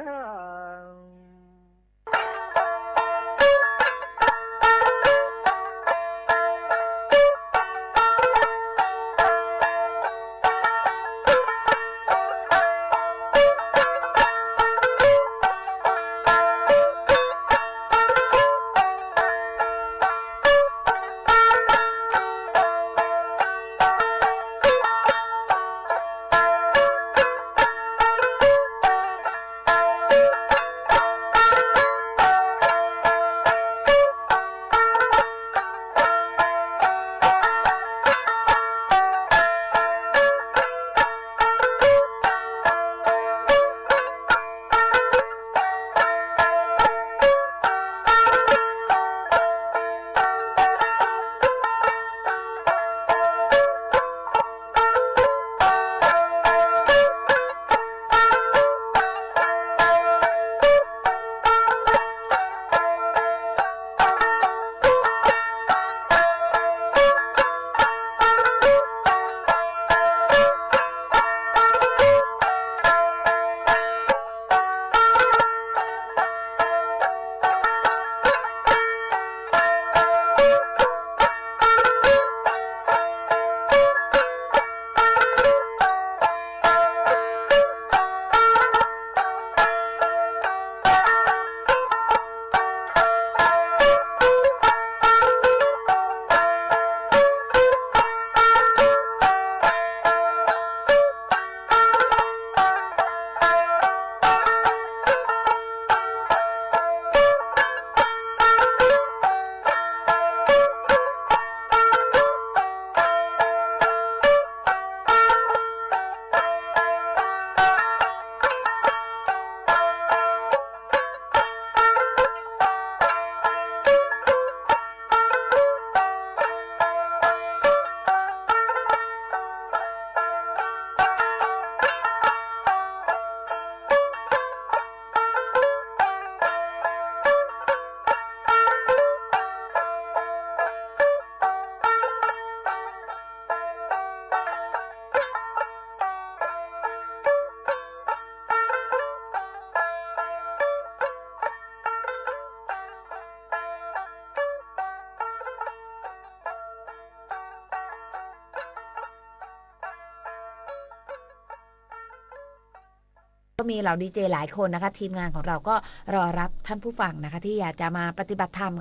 ก็มีเหล่าดีเจหลายคนนะคะทีมงานของเราก็รอรับท่านผู้ฟังนะคะที่อยากจะมาปฏิบัติธรรม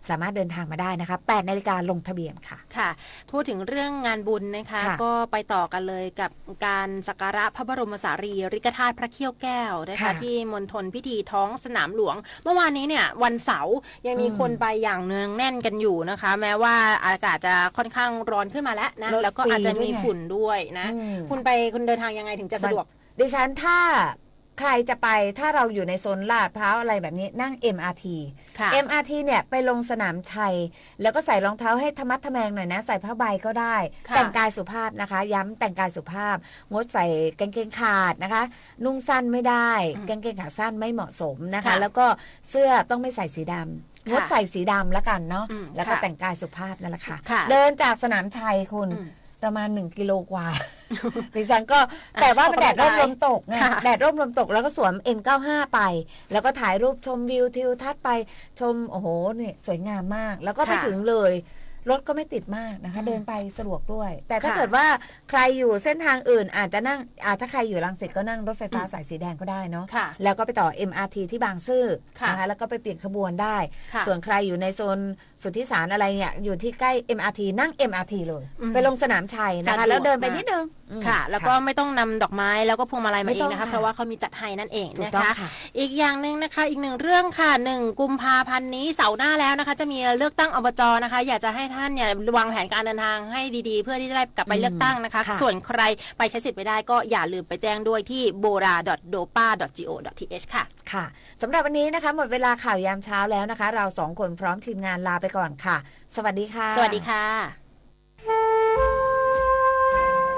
สามารถเดินทางมาได้นะคะ8 นาฬิกาลงทะเบียนค่ะค่ะพูดถึงเรื่องงานบุญนะคะก็ไปต่อกันเลยกับการสักการะพระบรมสารีริกธาตุพระเขี้ยวแก้วนะคะที่มณฑลพิธีท้องสนามหลวงเมื่อวานนี้เนี่ยวันเสาร์ยังมีคนไปอย่างเนืองแน่นกันอยู่นะคะแม้ว่าอากาศจะค่อนข้างร้อนขึ้นมาแล้วนะแล้วก็อาจจะมีฝุ่นด้วยนะคุณเดินทางยังไงถึงจะสะดวกดิฉันถ้าใครจะไปถ้าเราอยู่ในโซนลาดพร้าวอะไรแบบนี้นั่ง MRT MRT เนี่ยไปลงสนามชัยแล้วก็ใส่รองเท้าให้ธรรมัดทะแมงหน่อยนะใส่ผ้าใบก็ได้แต่งกายสุภาพนะคะย้ำแต่งกายสุภาพงดใส่กางเกงขาดนะคะนุ่งสั้นไม่ได้กางเกงขาสั้นไม่เหมาะสมนะคะแล้วก็เสื้อต้องไม่ใส่สีดำงดใส่สีดำแล้วกันเนาะแล้วก็แต่งกายสุภาพนั่นแหละค่ะเดินจากสนามชัยคุณประมาณ1 กิโลกว่าดิฉันก็แต่ว่ามันแดดร่มลมตกไงแดดร่มลมตกแล้วก็สวม N95 ไปแล้วก็ถ่ายรูปชมวิวทิวทัศน์ไปชมโอ้โหนี่สวยงามมากแล้วก็ไปถึงเลยรถก็ไม่ติดมากนะคะเดินไปสะดวกด้วยแต่ถ้าเกิดว่าใครอยู่เส้นทางอื่นอาจจะนั่งถ้าใครอยู่รังสิตก็นั่งรถไฟฟ้าสายสีแดงก็ได้เนาะแล้วก็ไปต่อ MRT ที่บางซื่อนะคะแล้วก็ไปเปลี่ยนขบวนได้ส่วนใครอยู่ในโซนสุทธิสารอะไรเนี่ยอยู่ที่ใกล้ MRT นั่ง MRT เลยไปลงสนามชัยนะคะแล้วเดินไปนิดนึงค่ะแล้วก็ไม่ต้องนำดอกไม้แล้วก็พวงมาลัยมาเองนะคะเพราะว่าเขามีจัดให้นั่นเองนะคะอีกอย่างนึงนะคะอีก1 เรื่องค่ะ1 กุมภาพันธ์นี้เสาร์หน้าแล้วนะคะจะมีเลือกตั้งอบจนะคะอยากจะให้ท่านเนี่ยวางแผนการเดินทางให้ดีๆเพื่อที่จะได้กลับไปเลือกตั้งนะคะส่วนใครไปใช้สิทธิ์ไม่ได้ก็อย่าลืมไปแจ้งด้วยที่ bora.dopa.go.th ค่ะค่ะสำหรับวันนี้นะคะหมดเวลาข่าวยามเช้าแล้วนะคะเรา2 คนพร้อมทีมงานลาไปก่อนค่ะสวัสดีค่ะสวัสดีค่ะ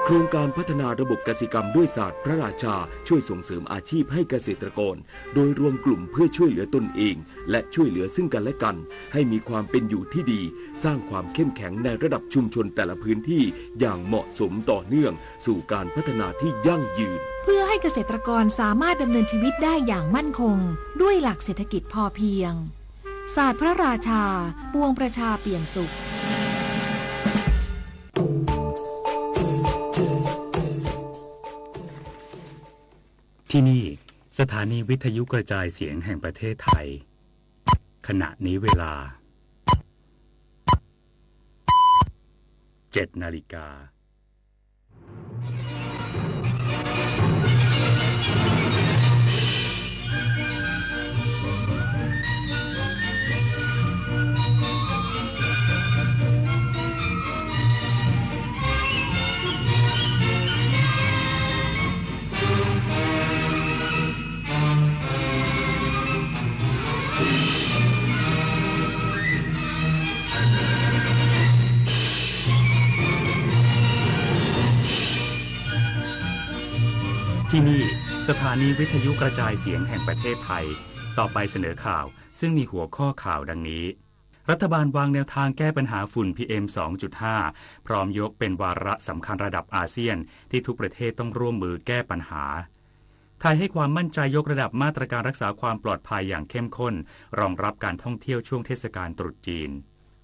โครงการพัฒนาระบบกสิกรรมด้วยศาสตร์พระราชาช่วยส่งเสริมอาชีพให้เกษตรกรโดยรวมกลุ่มเพื่อช่วยเหลือตนเองและช่วยเหลือซึ่งกันและกันให้มีความเป็นอยู่ที่ดีสร้างความเข้มแข็งในระดับชุมชนแต่ละพื้นที่อย่างเหมาะสมต่อเนื่องสู่การพัฒนาที่ยั่งยืนเพื่อให้เกษตรกรสามารถดำเนินชีวิตได้อย่างมั่นคงด้วยหลักเศรษฐกิจพอเพียงศาสตร์พระราชาปวงประชาเปี่ยมสุขที่นี่สถานีวิทยุกระจายเสียงแห่งประเทศไทยขณะนี้เวลา 7 นาฬิกาที่นี่สถานีวิทยุกระจายเสียงแห่งประเทศไทยต่อไปเสนอข่าวซึ่งมีหัวข้อข่าวดังนี้รัฐบาลวางแนวทางแก้ปัญหาฝุ่น PM 2.5 พร้อมยกเป็นวาระสำคัญระดับอาเซียนที่ทุกประเทศต้องร่วมมือแก้ปัญหาไทยให้ความมั่นใจยกระดับมาตรการรักษาความปลอดภัยอย่างเข้มข้นรองรับการท่องเที่ยวช่วงเทศกาลตรุษจีน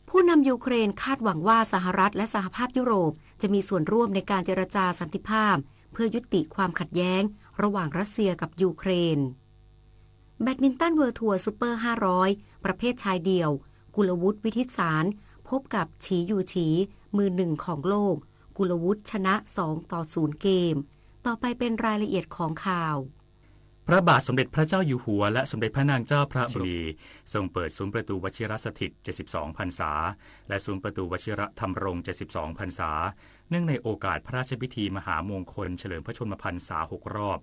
ผู้นำยูเครนคาดหวังว่าสหรัฐและสหภาพยุโรปจะมีส่วนร่วมในการเจรจาสันติภาพเพื่อยุติความขัดแย้งระหว่างรัสเซียกับยูเครนแบดมินตันเวิลด์ทัวร์ซุปเปอร์500ประเภทชายเดี่ยวกุลวุฒิวิทิตสารพบกับฉียูฉีมือ1ของโลกกุลวุฒิชนะ2-0เกมต่อไปเป็นรายละเอียดของข่าวพระบาทสมเด็จพระเจ้าอยู่หัวและสมเด็จพระนางเจ้าพระบรีทรงเปิดซุ้มประตูวชิรสถิต72 พรรษาและซุ้มประตูวชิรธรรมรงค์72 พรรษาเนื่องในโอกาสพระราชพิธีมหามงคลเฉลิมพระชนมพรรษา6 รอบ